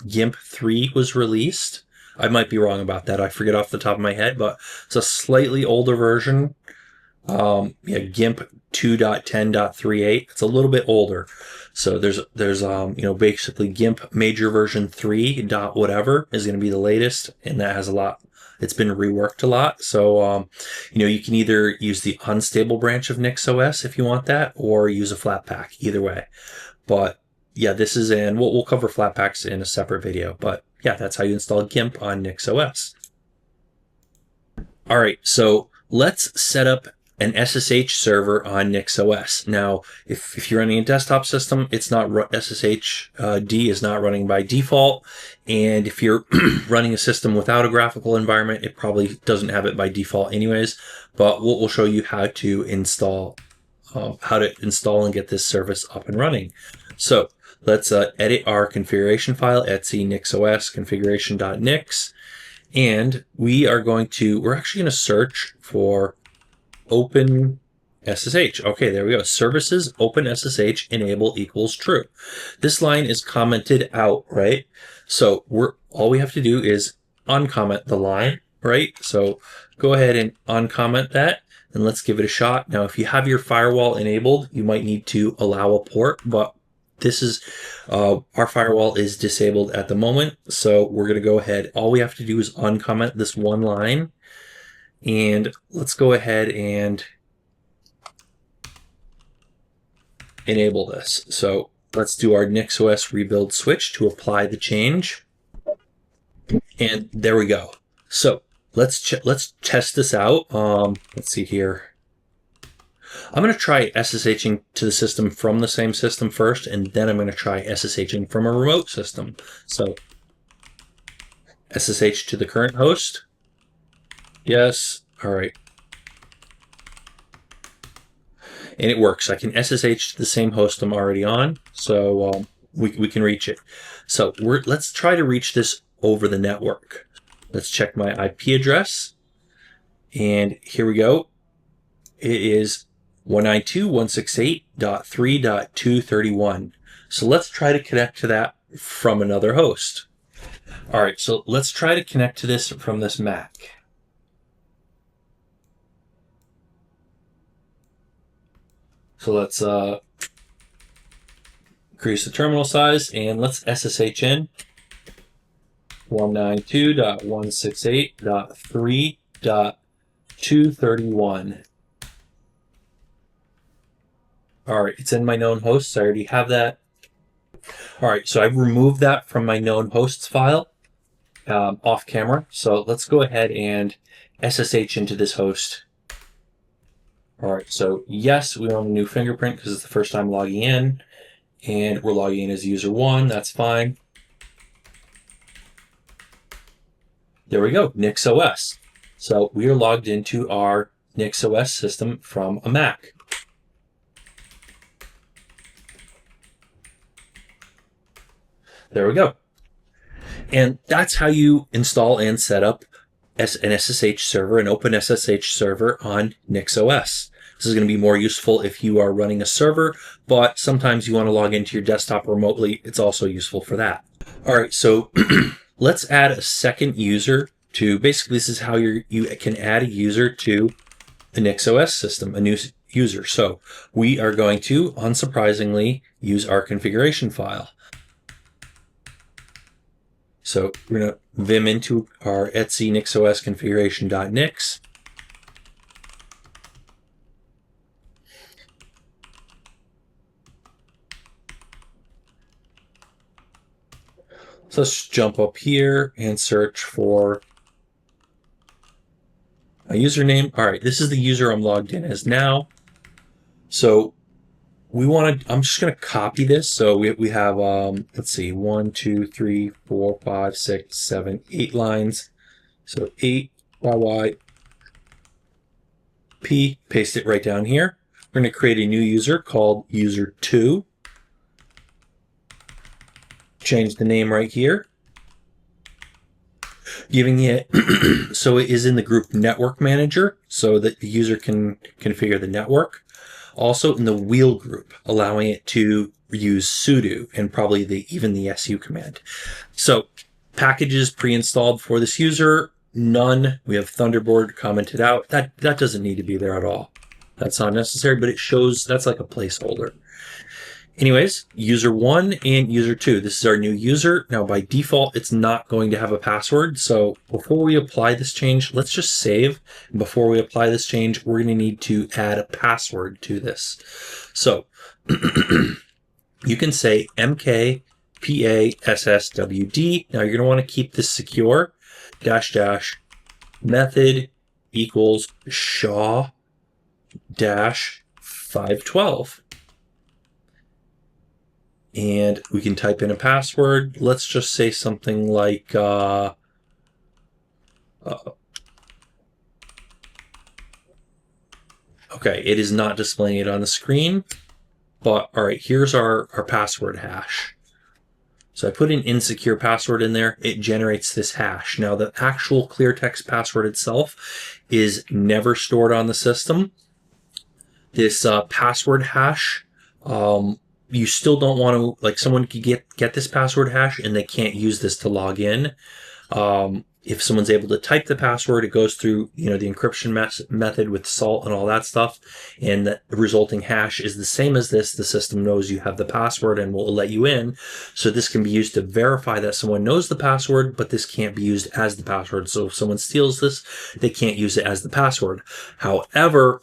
GIMP 3 was released. I might be wrong about that. I forget off the top of my head, but it's a slightly older version. Yeah, GIMP 2.10.38. It's a little bit older. So there's basically GIMP major version 3 dot whatever is going to be the latest, and that has a lot. It's been reworked a lot. So, you can either use the unstable branch of NixOS if you want that, or use a Flatpak, either way. But yeah, this is we'll cover Flatpaks in a separate video. But yeah, that's how you install GIMP on NixOS. All right, so let's set up an SSH server on NixOS. Now, if you're running a desktop system, it's not SSHD is not running by default. And if you're running a system without a graphical environment, it probably doesn't have it by default anyways. But we'll show you how to install and get this service up and running. So let's edit our configuration file, etc NixOS configuration.nix. And we're actually going to search for Open SSH. Okay, there we go. Services Open SSH enable equals true. This line is commented out, right? So all we have to do is uncomment the line, right? So go ahead and uncomment that, and let's give it a shot. Now, if you have your firewall enabled, you might need to allow a port, but this is our firewall is disabled at the moment. So we're going to go ahead. All we have to do is uncomment this one line. And let's go ahead and enable this. So let's do our NixOS rebuild switch to apply the change. And there we go. So let's test this out. Let's see here. I'm going to try SSHing to the system from the same system first, and then I'm going to try SSHing from a remote system. So SSH to the current host. Yes. All right. and it works. I can SSH to the same host I'm already on, so we can reach it. So let's try to reach this over the network. Let's check my IP address, and here we go. It is 192.168.3.231. So let's try to connect to that from another host. All right, so let's try to connect to this from this Mac. So let's increase the terminal size, and let's SSH in 192.168.3.231. All right, it's in my known hosts. I already have that. All right, so I've removed that from my known hosts file off camera. So let's go ahead and SSH into this host. All right, so yes, we want a new fingerprint because it's the first time logging in, and we're logging in as user 1. That's fine. There we go, NixOS. So we are logged into our NixOS system from a Mac. There we go. And that's how you install and set up an SSH server, an open SSH server on NixOS. This is going to be more useful if you are running a server, but sometimes you want to log into your desktop remotely. It's also useful for that. All right, so let's add a second user to, basically this is how you can add a user to the NixOS system, a new user. So we are going to, unsurprisingly, use our configuration file. So we're going to vim into our etc NixOS configuration.nix. So let's jump up here and search for a username. All right, this is the user I'm logged in as now. So I'm just going to copy this. So we have, let's see, 1, 2, 3, 4, 5, 6, 7, 8 lines. So 8, YY, P, paste it right down here. We're going to create a new user called user 2. Change the name right here. Giving it, so it is in the group network manager so that the user can configure the network. Also in the wheel group, allowing it to use sudo and probably even the su command. So packages pre-installed for this user, none. We have Thunderbird commented out. That doesn't need to be there at all. That's not necessary, but it shows that's like a placeholder. Anyways, user 1 and user 2. This is our new user. Now, by default, it's not going to have a password. So before we apply this change, let's just save. Before we apply this change, we're going to need to add a password to this. So you can say mkpasswd. Now, you're going to want to keep this secure. -- method equals SHA -512. And we can type in a password. Let's just say something like, okay, it is not displaying it on the screen, but all right, here's our password hash. So I put an insecure password in there. It generates this hash. Now the actual clear text password itself is never stored on the system. This password hash, you still don't want to, like, someone could get this password hash and they can't use this to log in. If someone's able to type the password, it goes through, the encryption method with salt and all that stuff. And the resulting hash is the same as this. The system knows you have the password and will let you in. So this can be used to verify that someone knows the password, but this can't be used as the password. So if someone steals this, they can't use it as the password. However,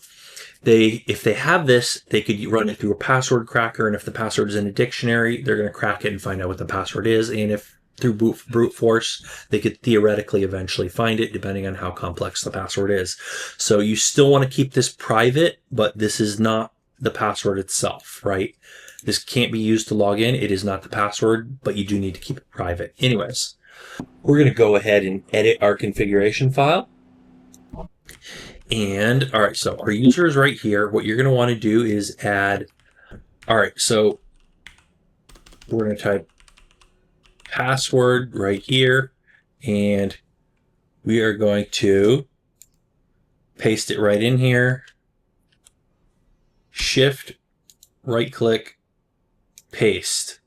if they have this, they could run it through a password cracker, and if the password is in a dictionary, they're going to crack it and find out what the password is. And if through brute force, they could theoretically eventually find it, depending on how complex the password is. So you still want to keep this private, but this is not the password itself, right? This can't be used to log in. It is not the password, but you do need to keep it private. Anyways, we're going to go ahead and edit our configuration file. And all right, so our user is right here. What you're going to want to do is add. All right, so we're going to type password right here, and we are going to paste it right in here. Shift, right click, paste.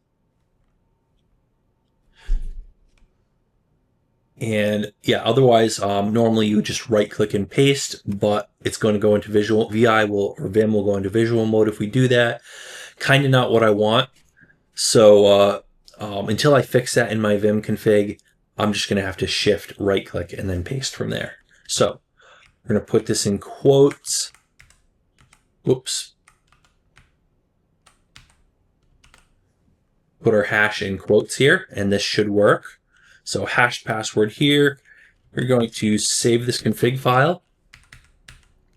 And yeah, otherwise, normally you just right click and paste, but it's going to go into visual. Vim will go into visual mode if we do that. Kind of not what I want. So until I fix that in my Vim config, I'm just going to have to shift right click and then paste from there. So we're going to put this in quotes. Whoops. Put our hash in quotes here, and this should work. So hashed password here. We're going to save this config file,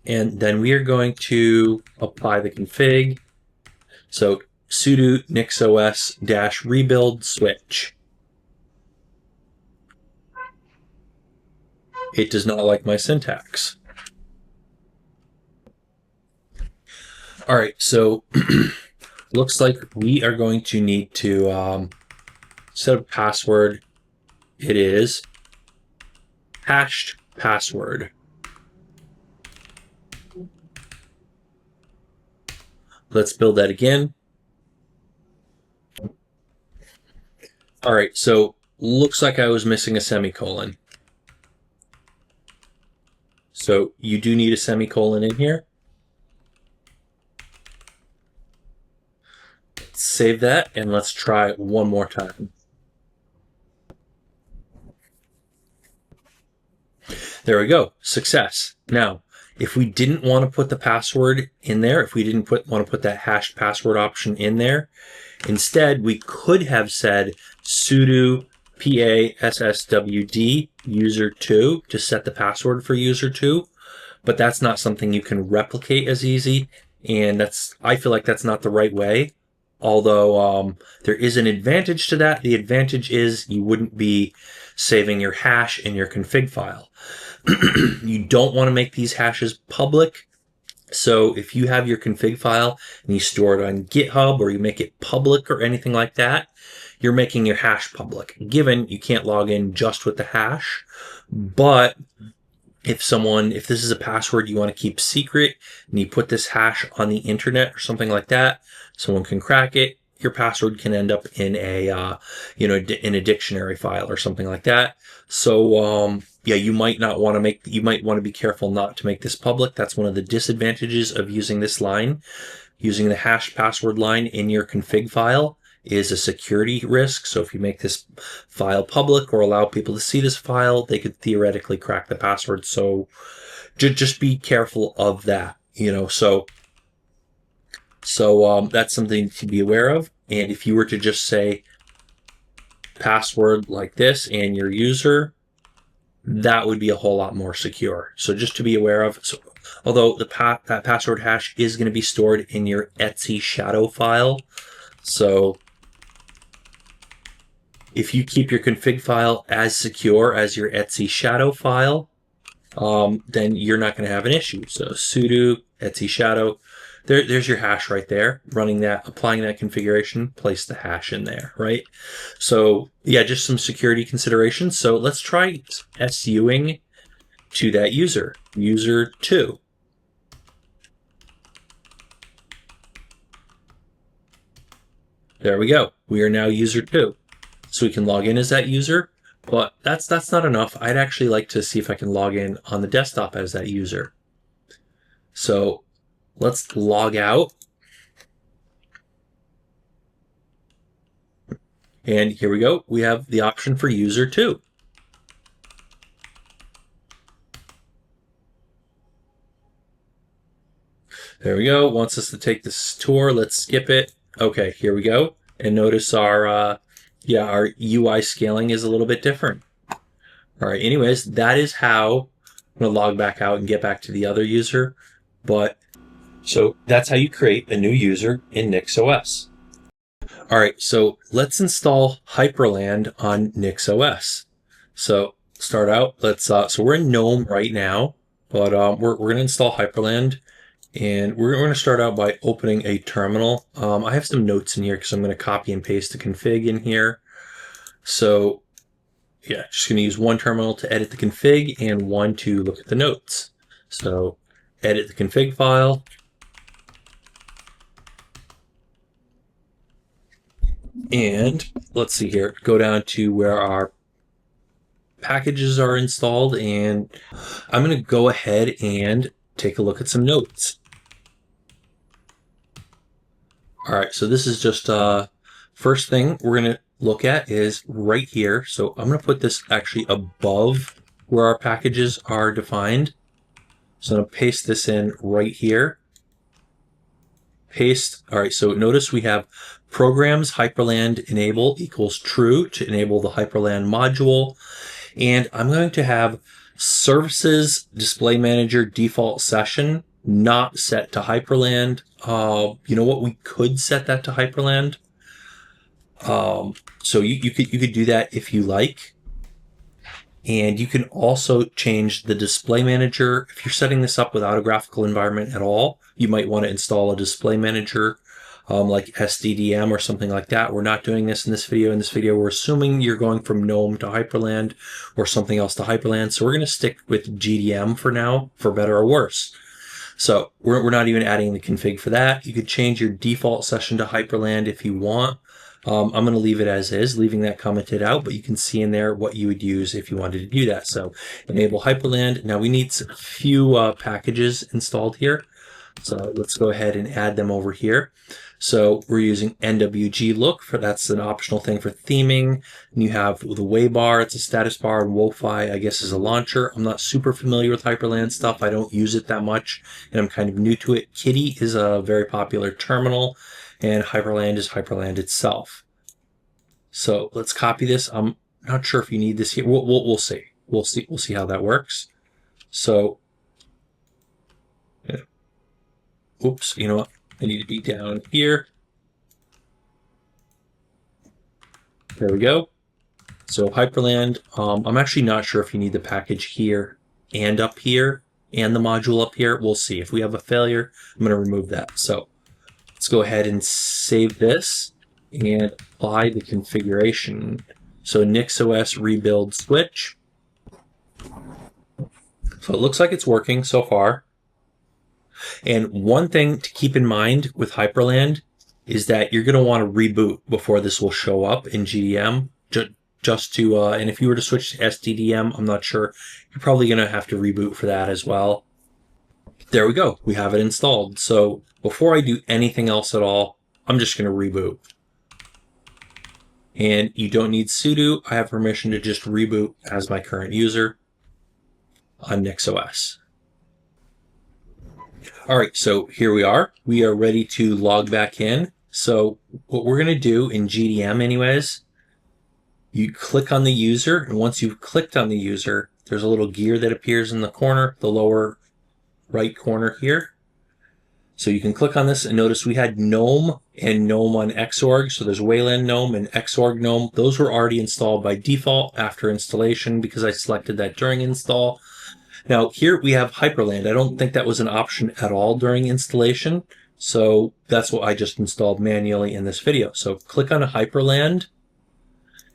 and then we are going to apply the config. So sudo NixOS -rebuild switch. It does not like my syntax. All right, so looks like we are going to need to set a password. It is hashed password. Let's build that again. All right, so looks like I was missing a semicolon. So you do need a semicolon in here. Let's save that and let's try one more time. There we go, success. Now, if we didn't want to put the password in there, if we didn't want to put that hashed password option in there, instead we could have said sudo passwd user2 to set the password for user2, but that's not something you can replicate as easy, and I feel like that's not the right way. Although there is an advantage to that. The advantage is you wouldn't be saving your hash in your config file. You don't want to make these hashes public. So if you have your config file and you store it on GitHub or you make it public or anything like that, you're making your hash public. Given you can't log in just with the hash, but if this is a password you want to keep secret and you put this hash on the internet or something like that, someone can crack it, your password can end up in in a dictionary file or something like that. So yeah, you might want to be careful not to make this public. That's one of the disadvantages of using this line. Using the hash password line in your config file is a security risk. So if you make this file public or allow people to see this file, they could theoretically crack the password. So just be careful of that, so that's something to be aware of. And if you were to just say password like this and your user, that would be a whole lot more secure. So just to be aware of. So although that password hash is going to be stored in your Etsy shadow file, so if you keep your config file as secure as your Etsy shadow file, then you're not going to have an issue. So sudo Etsy shadow. There's your hash right there. Running that, applying that configuration, place the hash in there, right? So yeah, just some security considerations. So let's try SUing to that user2. There we go. We are now user2. So we can log in as that user, but that's not enough. I'd actually like to see if I can log in on the desktop as that user. So let's log out. And here we go. We have the option for user2. There we go. Wants us to take this tour. Let's skip it. Okay, here we go. And notice our UI scaling is a little bit different. All right, anyways, that is how I'm going to log back out and get back to the other user. So that's how you create a new user in NixOS. All right, so let's install Hyprland on NixOS. So start out, so we're in GNOME right now. But we're going to install Hyprland, and we're going to start out by opening a terminal. I have some notes in here because I'm going to copy and paste the config in here. So yeah, just going to use one terminal to edit the config and one to look at the notes. So edit the config file. And let's see here, go down to where our packages are installed, and I'm going to go ahead and take a look at some notes. All right, so this is just first thing we're going to look at is right here. So I'm going to put this actually above where our packages are defined. So I'm going to paste this in right here. Paste. All right, so notice we have programs Hyprland enable equals true to enable the Hyprland module. And I'm going to have services display manager default session not set to Hyprland. You know what? We could set that to Hyprland. So you could do that if you like. And you can also change the display manager. If you're setting this up without a graphical environment at all, you might want to install a display manager like SDDM or something like that. We're not doing this in this video. In this video, we're assuming you're going from GNOME to Hyprland or something else to Hyprland. So we're going to stick with GDM for now, for better or worse. So we're not even adding the config for that. You could change your default session to Hyprland if you want. I'm going to leave it as is, leaving that commented out, but you can see in there what you would use if you wanted to do that. So enable Hyprland. Now we need a few packages installed here. So let's go ahead and add them over here. So we're using NWG look that's an optional thing for theming. And you have the way bar, it's a status bar, and Wo-Fi, I guess, is a launcher. I'm not super familiar with Hyprland stuff. I don't use it that much, and I'm kind of new to it. Kitty is a very popular terminal, and Hyprland is Hyprland itself. So let's copy this. I'm not sure if you need this here. We'll see. We'll see how that works. So, yeah. Oops, you know what? I need to be down here. There we go. So Hyprland, I'm actually not sure if you need the package here and up here and the module up here. We'll see. If we have a failure, I'm going to remove that. So let's go ahead and save this and apply the configuration. So NixOS rebuild switch. So it looks like it's working so far. And one thing to keep in mind with Hyprland is that you're going to want to reboot before this will show up in GDM. Just to, and if you were to switch to SDDM, I'm not sure. You're probably going to have to reboot for that as well. There we go. We have it installed. So before I do anything else at all, I'm just going to reboot. And you don't need sudo. I have permission to just reboot as my current user on NixOS. All right, so here we are. We are ready to log back in. So what we're going to do in GDM anyways, you click on the user, and once you've clicked on the user, there's a little gear that appears in the corner, the lower right corner here. So you can click on this and notice we had GNOME and GNOME on Xorg. So there's Wayland GNOME and Xorg GNOME. Those were already installed by default after installation because I selected that during install. Now here we have Hyprland. I don't think that was an option at all during installation. So that's what I just installed manually in this video. So click on a Hyprland,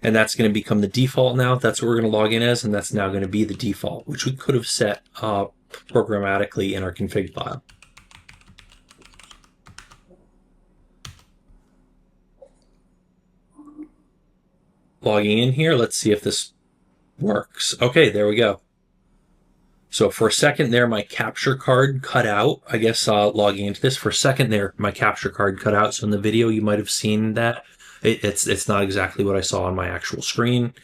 and that's going to become the default now. That's what we're going to log in as, and that's now going to be the default, which we could have set programmatically in our config file. Logging in here, let's see if this works. Okay, there we go. So for a second there, my capture card cut out. I guess logging into this, for a second there, my capture card cut out. So in the video, you might have seen that. It's not exactly what I saw on my actual screen.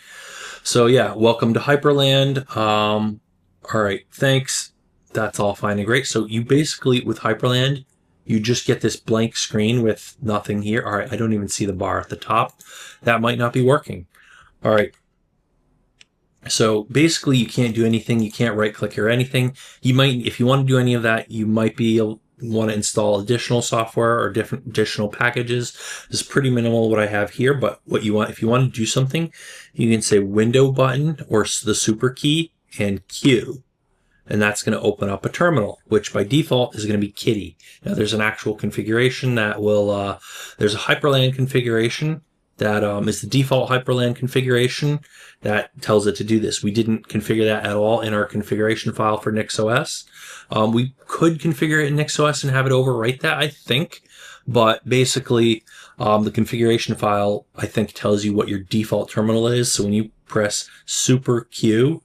So yeah, welcome to Hyprland. All right, thanks. That's all fine and great. So you basically, with Hyprland, you just get this blank screen with nothing here. All right, I don't even see the bar at the top. That might not be working. All right. So basically you can't do anything. You can't right click or anything. You might, if you want to do any of that, you might want to install additional software or different additional packages. This is pretty minimal what I have here, but what you want, if you want to do something, you can say window button or the super key and Q. and that's going to open up a terminal, which by default is going to be Kitty. Now there's an actual configuration that will, there's a Hyprland configuration that is the default Hyprland configuration that tells it to do this. We didn't configure that at all in our configuration file for NixOS. We could configure it in NixOS and have it overwrite that, I think, but basically the configuration file, I think, tells you what your default terminal is. So when you press Super Q,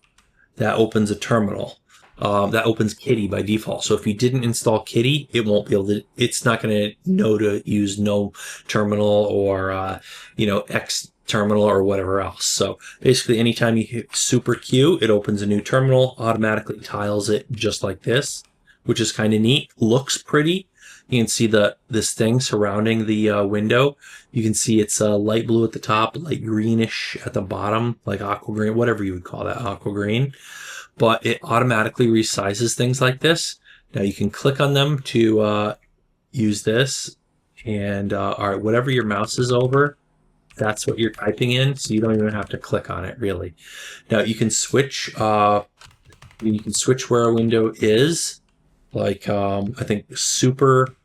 that opens a terminal. That opens Kitty by default. So if you didn't install Kitty, it won't be able to, it's not going to know to use no terminal or, X terminal or whatever else. So basically anytime you hit Super Q, it opens a new terminal, automatically tiles it just like this, which is kind of neat. Looks pretty. You can see this thing surrounding the window. You can see it's light blue at the top, light greenish at the bottom, like aqua green, whatever you would call that, aqua green. But it automatically resizes things like this. Now you can click on them to use this, and all right, whatever your mouse is over, that's what you're typing in, so you don't even have to click on it really. Now you can switch. You can switch where a window is, like I think super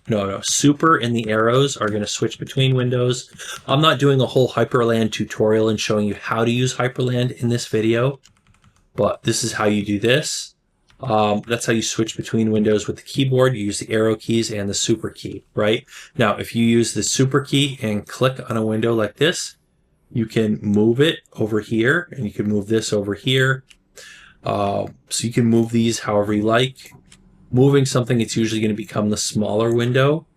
and the arrows are going to switch between windows. I'm not doing a whole Hyprland tutorial and showing you how to use Hyprland in this video, but this is how you do this. That's how you switch between windows with the keyboard. You use the arrow keys and the super key, right? Now, if you use the super key and click on a window like this, you can move it over here, and you can move this over here. So you can move these however you like. Moving something, it's usually going to become the smaller window.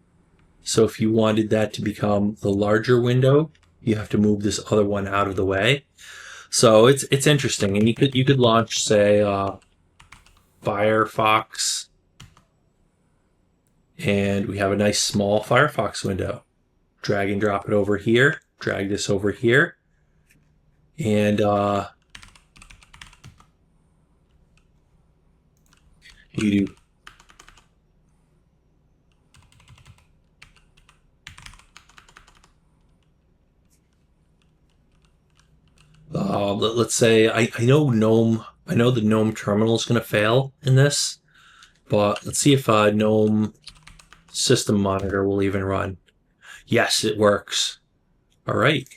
So if you wanted that to become the larger window, you have to move this other one out of the way. So it's interesting, and you could launch, say, Firefox, and we have a nice small Firefox window. Drag and drop it over here. Drag this over here, and you do. Let's say I know GNOME. I know the GNOME terminal is going to fail in this, but let's see if GNOME System Monitor will even run. Yes, it works. All right.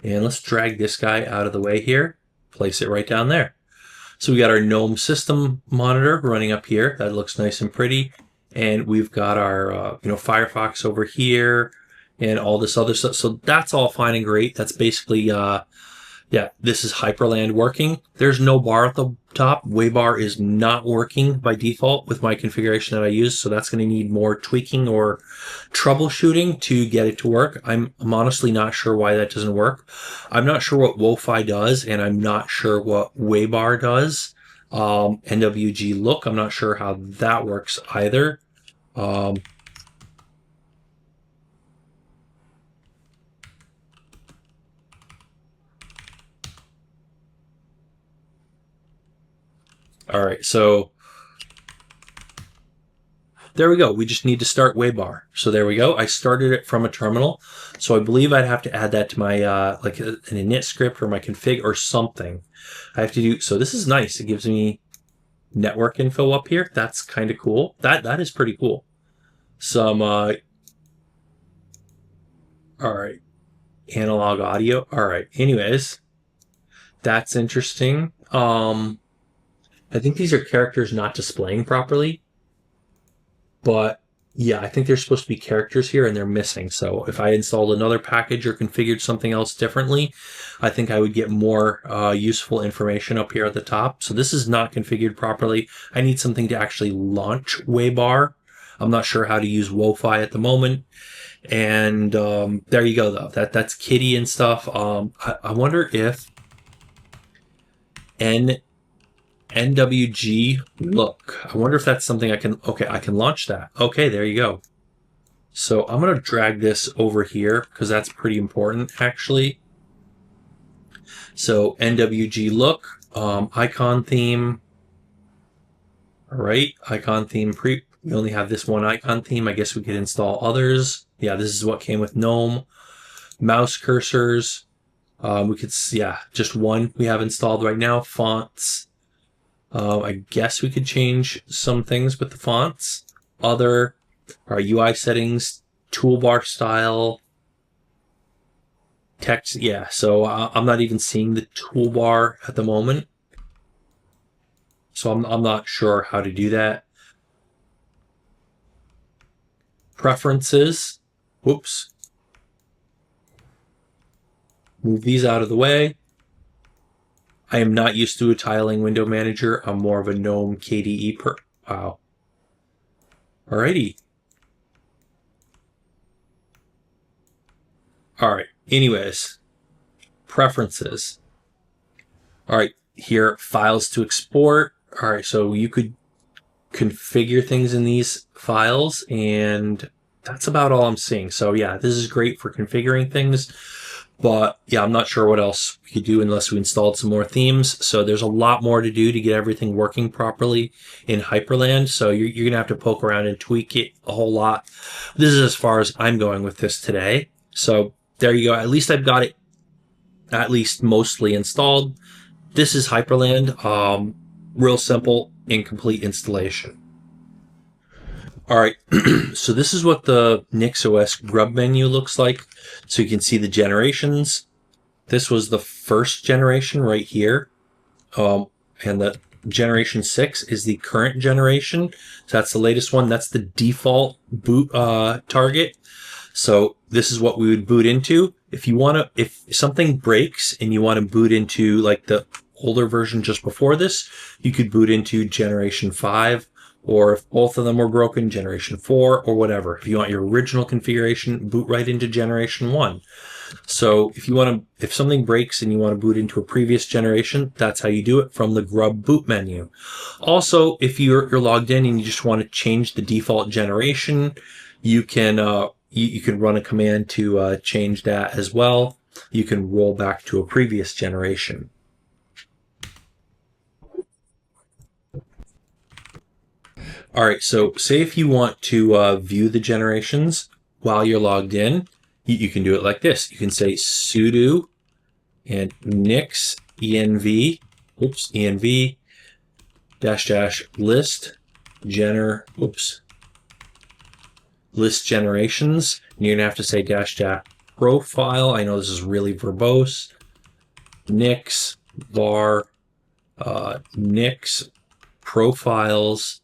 And let's drag this guy out of the way here. Place it right down there. So we got our GNOME System Monitor running up here. That looks nice and pretty. And we've got our Firefox over here and all this other stuff. So that's all fine and great. That's basically this is Hyprland working. There's no bar at the top. WayBar is not working by default with my configuration that I use, so that's going to need more tweaking or troubleshooting to get it to work. I'm honestly not sure why that doesn't work. I'm not sure what Wo-Fi does, and I'm not sure what WayBar does. NWG Look, I'm not sure how that works either. All right, so there we go. We just need to start WayBar. So there we go. I started it from a terminal. So I believe I'd have to add that to my like an init script or my config or something. I have to do. So this is nice. It gives me network info up here. That's kind of cool. That is pretty cool. Some all right, analog audio. All right. Anyways, that's interesting. I think these are characters not displaying properly, but yeah, I think there's supposed to be characters here and they're missing. So if I installed another package or configured something else differently, I think I would get more useful information up here at the top. So this is not configured properly. I need something to actually launch WayBar. I'm not sure how to use Wo-Fi at the moment. And there you go, though. That's Kitty and stuff. I wonder if NWG Look. I wonder if that's something I can launch that. Okay, there you go. So I'm going to drag this over here because that's pretty important actually. So NWG Look, icon theme. All right, icon theme we only have this one icon theme. I guess we could install others. Yeah, this is what came with GNOME. Mouse cursors. We could, yeah, just one we have installed right now. Fonts. I guess we could change some things with the fonts. Other, our UI settings, toolbar style, text. Yeah, so I'm not even seeing the toolbar at the moment. So I'm not sure how to do that. Preferences. Whoops. Move these out of the way. I am not used to a tiling window manager. I'm more of a GNOME KDE Wow. Alrighty. Alright. Anyways. Preferences. Alright. Here, files to export. Alright, so you could configure things in these files, and that's about all I'm seeing. So yeah, this is great for configuring things, but yeah, I'm not sure what else we could do unless we installed some more themes. So there's a lot more to do to get everything working properly in Hyprland. So you're gonna have to poke around and tweak it a whole lot. This is as far as I'm going with this today. So there you go. At least I've got it at least mostly installed. This is Hyprland. Real simple, incomplete installation. All right, so this is what the NixOS grub menu looks like. So you can see the generations. This was the first generation right here. And the generation 6 is the current generation. So that's the latest one. That's the default boot target. So this is what we would boot into. If something breaks and you want to boot into like the older version just before this, you could boot into generation 5, or if both of them were broken, generation 4 or whatever. If you want your original configuration, boot right into generation 1. So if something breaks and you want to boot into a previous generation, that's how you do it from the grub boot menu. Also, if you're logged in and you just want to change the default generation, you can run a command to change that as well. You can roll back to a previous generation. All right, so say if you want to view the generations while you're logged in, you can do it like this. You can say sudo and nix env -- list list generations. And you're gonna have to say -- profile. I know this is really verbose. Nix var nix profiles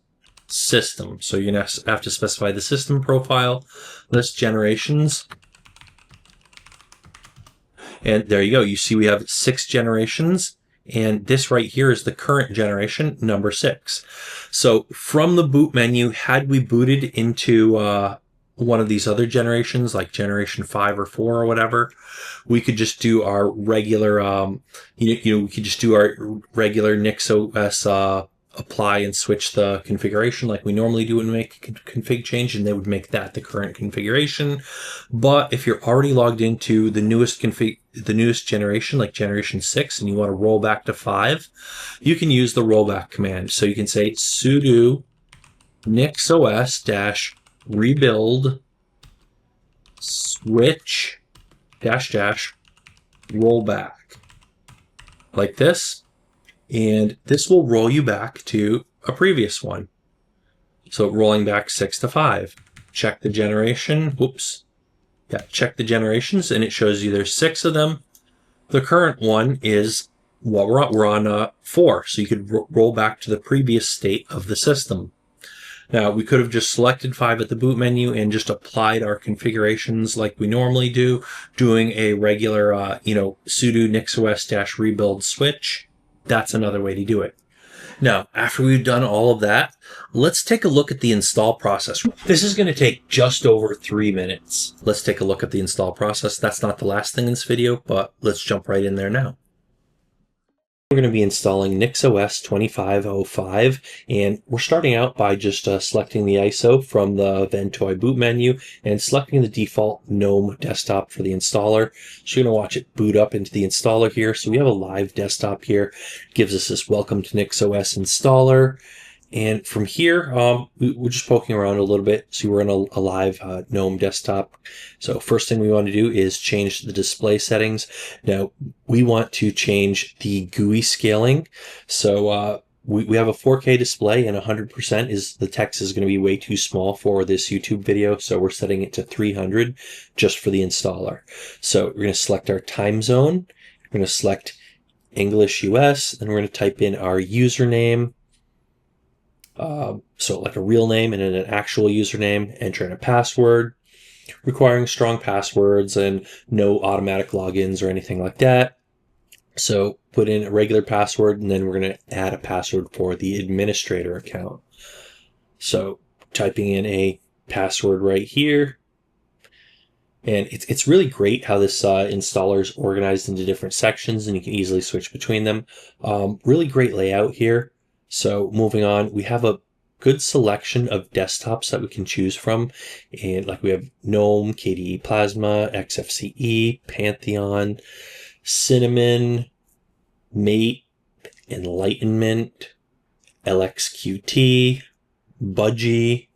system. So you're going to have to specify the system profile, list generations. And there you go. You see we have 6 generations, and this right here is the current generation, number 6. So from the boot menu, had we booted into one of these other generations, like generation 5 or 4 or whatever, we could just do our regular, we could just do our regular NixOS apply and switch the configuration like we normally do when we make a config change, and they would make that the current configuration. But if you're already logged into the newest generation, like generation 6, and you want to roll back to 5, you can use the rollback command. So you can say sudo nixos rebuild switch -- rollback, like this. And this will roll you back to a previous one. So rolling back 6 to 5. Check the generation. Whoops. Yeah, check the generations, and it shows you there's 6 of them. The current one is what we're on 4. So you could roll back to the previous state of the system. Now, we could have just selected 5 at the boot menu and just applied our configurations like we normally do, doing a regular, sudo nixos rebuild switch. That's another way to do it. Now, after we've done all of that, let's take a look at the install process. This is going to take just over 3 minutes. Let's take a look at the install process. That's not the last thing in this video, but let's jump right in there now. We're going to be installing NixOS 25.05, and we're starting out by just selecting the ISO from the Ventoy boot menu and selecting the default GNOME desktop for the installer. So you're going to watch it boot up into the installer here. So we have a live desktop here. It gives us this welcome to NixOS installer. And from here, we're just poking around a little bit. So we're in a live GNOME desktop. So first thing we want to do is change the display settings. Now we want to change the GUI scaling. So we have a 4K display, and 100% is the text is going to be way too small for this YouTube video. So we're setting it to 300 just for the installer. So we're going to select our time zone. We're going to select English US, and we're going to type in our username. So like a real name and then an actual username, enter in a password, requiring strong passwords and no automatic logins or anything like that. So put in a regular password, and then we're going to add a password for the administrator account. So typing in a password right here. And it's really great how this installer is organized into different sections, and you can easily switch between them. Really great layout here. So moving on, we have a good selection of desktops that we can choose from. And like we have GNOME, KDE Plasma, XFCE, Pantheon, Cinnamon, Mate, Enlightenment, LXQT, Budgie,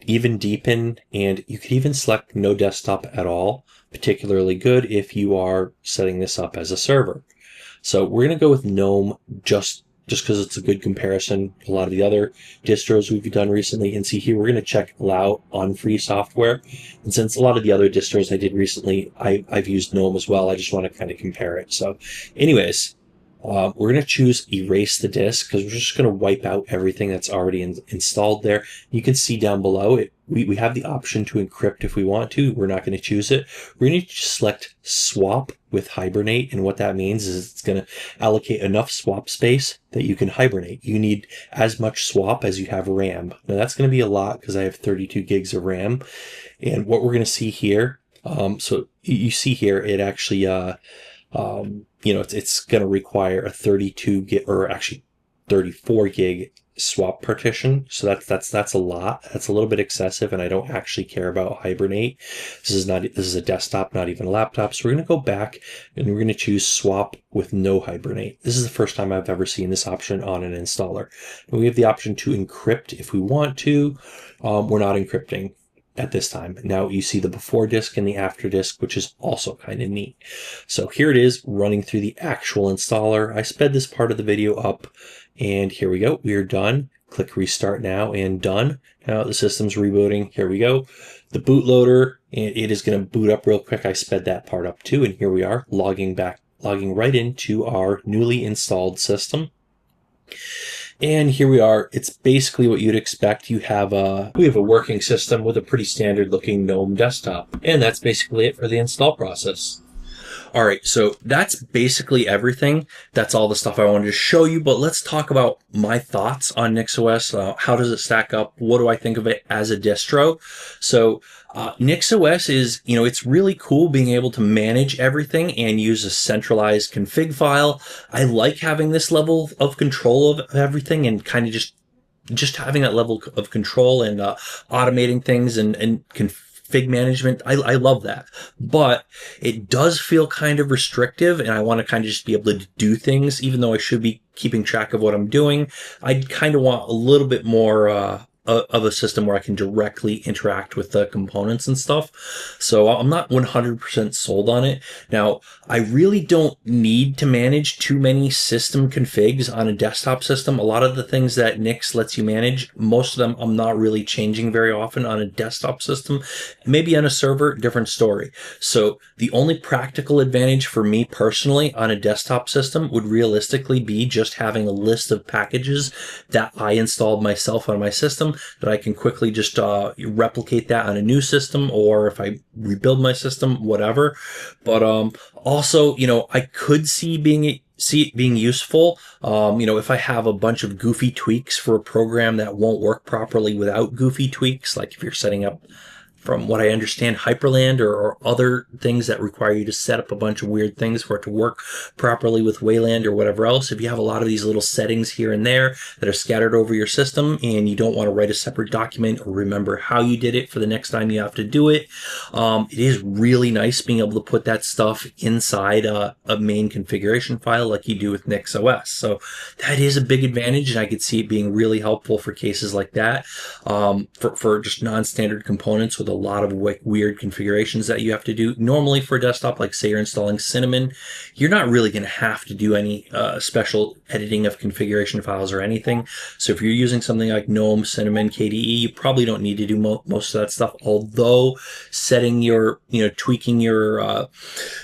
even Deepen, and you could even select no desktop at all. Particularly good if you are setting this up as a server. So we're going to go with GNOME just because it's a good comparison. A lot of the other distros we've done recently, and see here, we're going to check allow on free software. And since a lot of the other distros I did recently, I've used GNOME as well. I just want to kind of compare it. So anyways, we're going to choose erase the disk because we're just going to wipe out everything that's already installed there. You can see down below it. We have the option to encrypt if we want to. We're not going to choose it. We're going to select swap with hibernate. And what that means is it's going to allocate enough swap space that you can hibernate. You need as much swap as you have RAM. Now that's going to be a lot because I have 32 gigs of RAM. And what we're going to see here, so you see here, it actually, it's going to require a 32 gig, or actually 34 gig swap partition. So that's a lot. That's a little bit excessive, and I don't actually care about hibernate. This is a desktop, not even a laptop. So we're going to go back and we're going to choose swap with no hibernate. This is the first time I've ever seen this option on an installer. And we have the option to encrypt if we want to. We're not encrypting at this time. Now you see the before disk and the after disk, which is also kind of neat. So here it is running through the actual installer. I sped this part of the video up, and here we go. We are done. Click restart now, and done. Now the system's rebooting. Here we go. The bootloader, and it is going to boot up real quick. I sped that part up too, and here we are logging right into our newly installed system. And here we are. It's basically what you'd expect. We have a working system with a pretty standard looking GNOME desktop. And that's basically it for the install process. All right, so that's basically everything. That's all the stuff I wanted to show you, but let's talk about my thoughts on NixOS. How does it stack up? What do I think of it as a distro? So NixOS is, it's really cool being able to manage everything and use a centralized config file. I like having this level of control of everything, and kind of just having that level of control and automating things and config management. I love that, but it does feel kind of restrictive, and I want to kind of just be able to do things, even though I should be keeping track of what I'm doing. I kind of want a little bit more of a system where I can directly interact with the components and stuff. So I'm not 100% sold on it. Now, I really don't need to manage too many system configs on a desktop system. A lot of the things that Nix lets you manage, most of them I'm not really changing very often on a desktop system. Maybe on a server, different story. So the only practical advantage for me personally on a desktop system would realistically be just having a list of packages that I installed myself on my system, that I can quickly just replicate that on a new system, or if I rebuild my system, whatever. But also, I could see it being useful. If I have a bunch of goofy tweaks for a program that won't work properly without goofy tweaks, like if you're setting up from what I understand, Hyprland or other things that require you to set up a bunch of weird things for it to work properly with Wayland or whatever else. If you have a lot of these little settings here and there that are scattered over your system and you don't want to write a separate document or remember how you did it for the next time you have to do it, it is really nice being able to put that stuff inside a main configuration file like you do with NixOS. So that is a big advantage, and I could see it being really helpful for cases like that, for just non-standard components with a lot of weird configurations that you have to do. Normally for a desktop, like say you're installing Cinnamon, you're not really going to have to do any special editing of configuration files or anything. So if you're using something like GNOME, Cinnamon, KDE, you probably don't need to do most of that stuff. Although setting your, tweaking your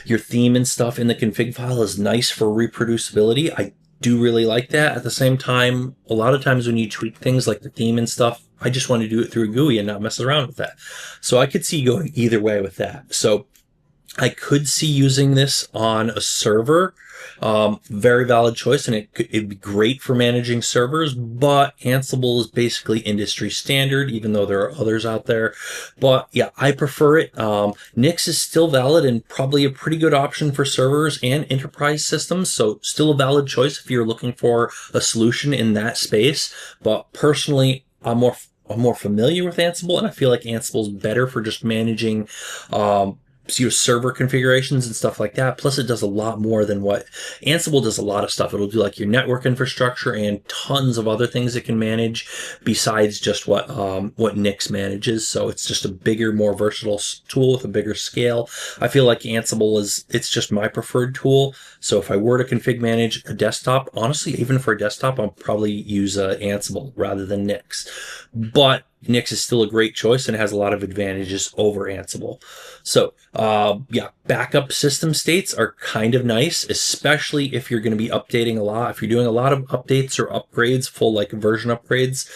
theme and stuff in the config file is nice for reproducibility. I do really like that. At the same time, a lot of times when you tweak things like the theme and stuff, I just want to do it through a GUI and not mess around with that. So I could see going either way with that. So I could see using this on a server. Very valid choice, and it'd be great for managing servers, but Ansible is basically industry standard, even though there are others out there. But yeah, I prefer it. Nix is still valid and probably a pretty good option for servers and enterprise systems, so still a valid choice if you're looking for a solution in that space. But personally, I'm more familiar with Ansible, and I feel like Ansible is better for just managing server configurations and stuff like that. Plus, it does a lot more than what Ansible does. A lot of stuff. It'll do like your network infrastructure and tons of other things it can manage besides just what Nix manages. So it's just a bigger, more versatile tool with a bigger scale. I feel like Ansible it's just my preferred tool. So if I were to config manage a desktop, honestly, even for a desktop, I'll probably use Ansible rather than Nix. But Nix is still a great choice and has a lot of advantages over Ansible. So, backup system states are kind of nice, especially if you're going to be updating a lot. If you're doing a lot of updates or upgrades, full like version upgrades,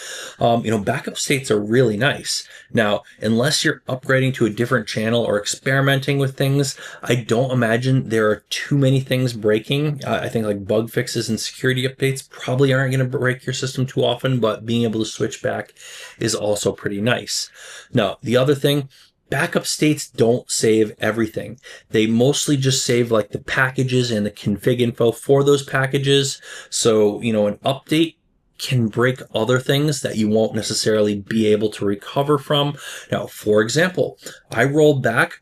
backup states are really nice. Now, unless you're upgrading to a different channel or experimenting with things, I don't imagine there are too many things breaking. I think like bug fixes and security updates probably aren't going to break your system too often, but being able to switch back is also pretty nice. Now, the other thing, backup states don't save everything. They mostly just save like the packages and the config info for those packages. So, an update can break other things that you won't necessarily be able to recover from. Now, for example, I rolled back.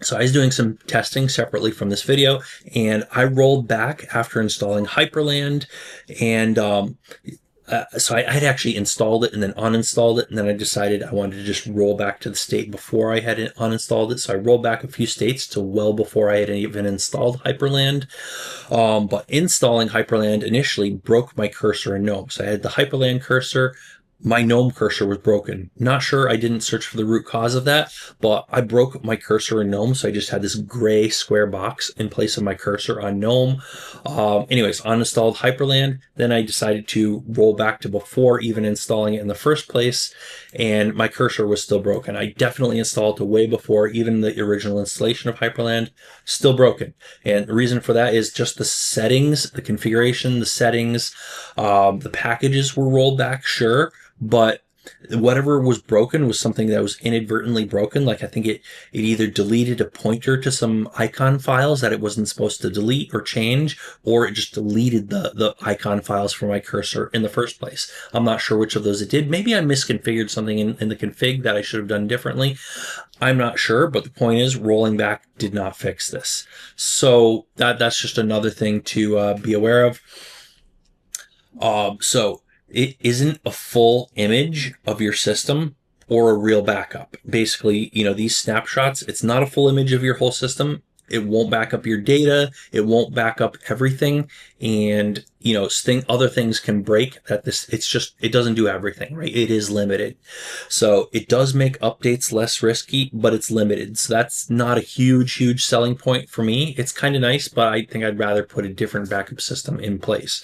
So I was doing some testing separately from this video, and I rolled back after installing Hyprland, and so I had actually installed it and then uninstalled it, and then I decided I wanted to just roll back to the state before I had uninstalled it. So I rolled back a few states to well before I had even installed Hyprland. But installing Hyprland initially broke my cursor in GNOME. So I had the Hyprland cursor. My GNOME cursor was broken. Not sure, I didn't search for the root cause of that, but I broke my cursor in GNOME, so I just had this gray square box in place of my cursor on GNOME. Anyways, uninstalled Hyprland, then I decided to roll back to before even installing it in the first place, and my cursor was still broken. I definitely installed it way before even the original installation of Hyprland, still broken. And the reason for that is just the settings, the configuration, the settings, the packages were rolled back, sure, but whatever was broken was something that was inadvertently broken. Like I think it either deleted a pointer to some icon files that it wasn't supposed to delete or change, or it just deleted the icon files from my cursor in the first place. I'm not sure which of those it did. Maybe I misconfigured something in the config that I should have done differently. I'm not sure, but the point is rolling back did not fix this. So that's just another thing to be aware of. So it isn't a full image of your system or a real backup. Basically, these snapshots, it's not a full image of your whole system. It won't back up your data. It won't back up everything. And, other things can break it doesn't do everything, right? It is limited. So it does make updates less risky, but it's limited. So that's not a huge selling point for me. It's kind of nice, but I think I'd rather put a different backup system in place.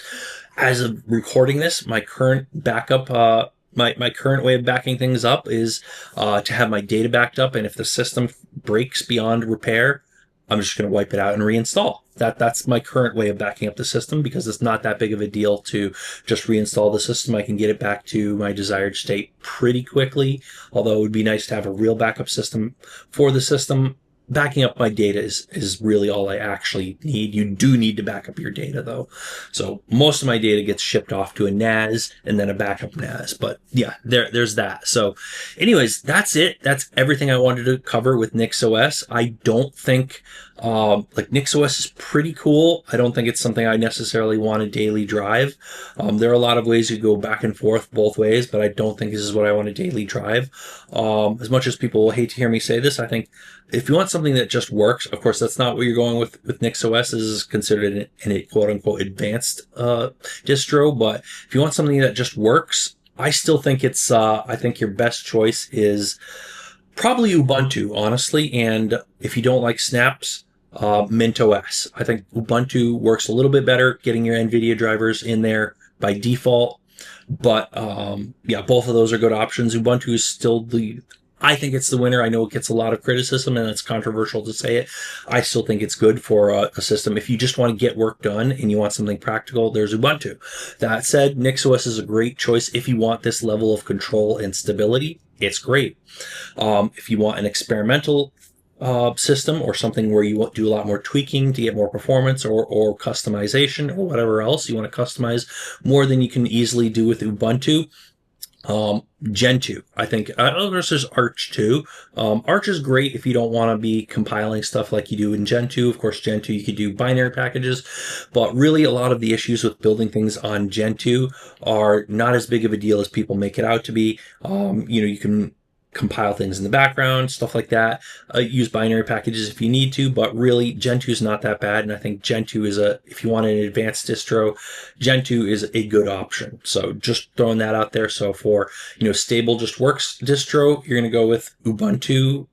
As of recording this, my current backup, my current way of backing things up is to have my data backed up. And if the system breaks beyond repair, I'm just going to wipe it out and reinstall. That's my current way of backing up the system, because it's not that big of a deal to just reinstall the system. I can get it back to my desired state pretty quickly, although it would be nice to have a real backup system for the system. Backing up my data is really all I actually need. You do need to back up your data, though. So most of my data gets shipped off to a NAS and then a backup NAS. But yeah, there's that. So anyways, that's it. That's everything I wanted to cover with NixOS. I don't think like NixOS is pretty cool. I don't think it's something I necessarily want to daily drive. There are a lot of ways you go back and forth both ways, but I don't think this is what I want to daily drive. As much as people will hate to hear me say this, I think if you want something that just works, of course, that's not what you're going with NixOS. This is considered a quote unquote advanced distro. But if you want something that just works, I still think it's, I think your best choice is probably Ubuntu, honestly. And if you don't like snaps, MintOS. I think Ubuntu works a little bit better, getting your NVIDIA drivers in there by default. But yeah, both of those are good options. Ubuntu is still I think it's the winner. I know it gets a lot of criticism and it's controversial to say it. I still think it's good for a system. If you just want to get work done and you want something practical, there's Ubuntu. That said, NixOS is a great choice if you want this level of control and stability. It's great. If you want an experimental system or something where you do a lot more tweaking to get more performance or customization or whatever else you want to customize more than you can easily do with Ubuntu, Gentoo. I think, there's Arch too. Arch is great if you don't want to be compiling stuff like you do in Gentoo. Of course, Gentoo, you could do binary packages, but really a lot of the issues with building things on Gentoo are not as big of a deal as people make it out to be. You can compile things in the background, stuff like that. Use binary packages if you need to, but really Gentoo is not that bad. And I think Gentoo is if you want an advanced distro, Gentoo is a good option. So just throwing that out there. So for, stable just works distro, you're going to go with Ubuntu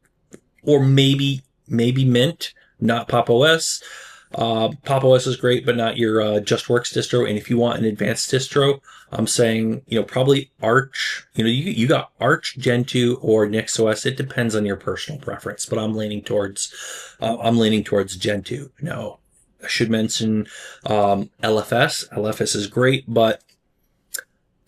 or maybe Mint, not Pop! OS. Pop! OS is great, but not your just works distro. And if you want an advanced distro, I'm saying, probably Arch. You got Arch, Gentoo, or NixOS. It depends on your personal preference, but I'm leaning towards Gentoo. Now, I should mention LFS. LFS is great, but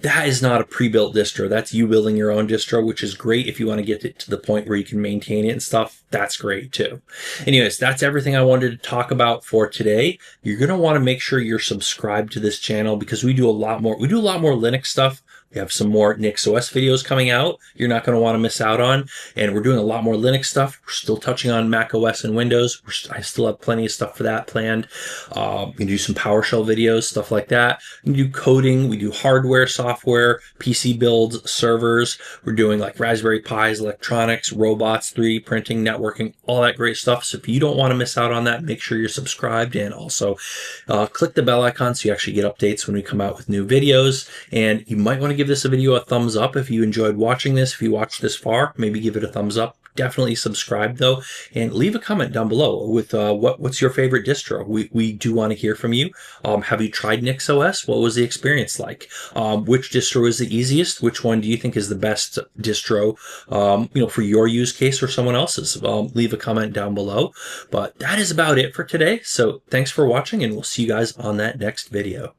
that is not a pre-built distro. That's you building your own distro, which is great if you want to get it to the point where you can maintain it and stuff. That's great too. Anyways, that's everything I wanted to talk about for today. You're going to want to make sure you're subscribed to this channel because we do a lot more Linux stuff. We have some more NixOS videos coming out you're not going to want to miss out on. And we're doing a lot more Linux stuff. We're still touching on Mac OS and Windows. I still have plenty of stuff for that planned. We can do some PowerShell videos, stuff like that. We can do coding. We do hardware, software, PC builds, servers. We're doing like Raspberry Pis, electronics, robots, 3D printing, networking, all that great stuff. So if you don't want to miss out on that, make sure you're subscribed and also click the bell icon so you actually get updates when we come out with new videos. And you might want to give this video a thumbs up if you enjoyed watching this. If you watched this far, maybe give it a thumbs up. Definitely subscribe though, and leave a comment down below with what's your favorite distro. We do want to hear from you. Have you tried NixOS? What was the experience like? Which distro is the easiest? Which one do you think is the best distro? For your use case or someone else's? Leave a comment down below. But that is about it for today. So thanks for watching, and we'll see you guys on that next video.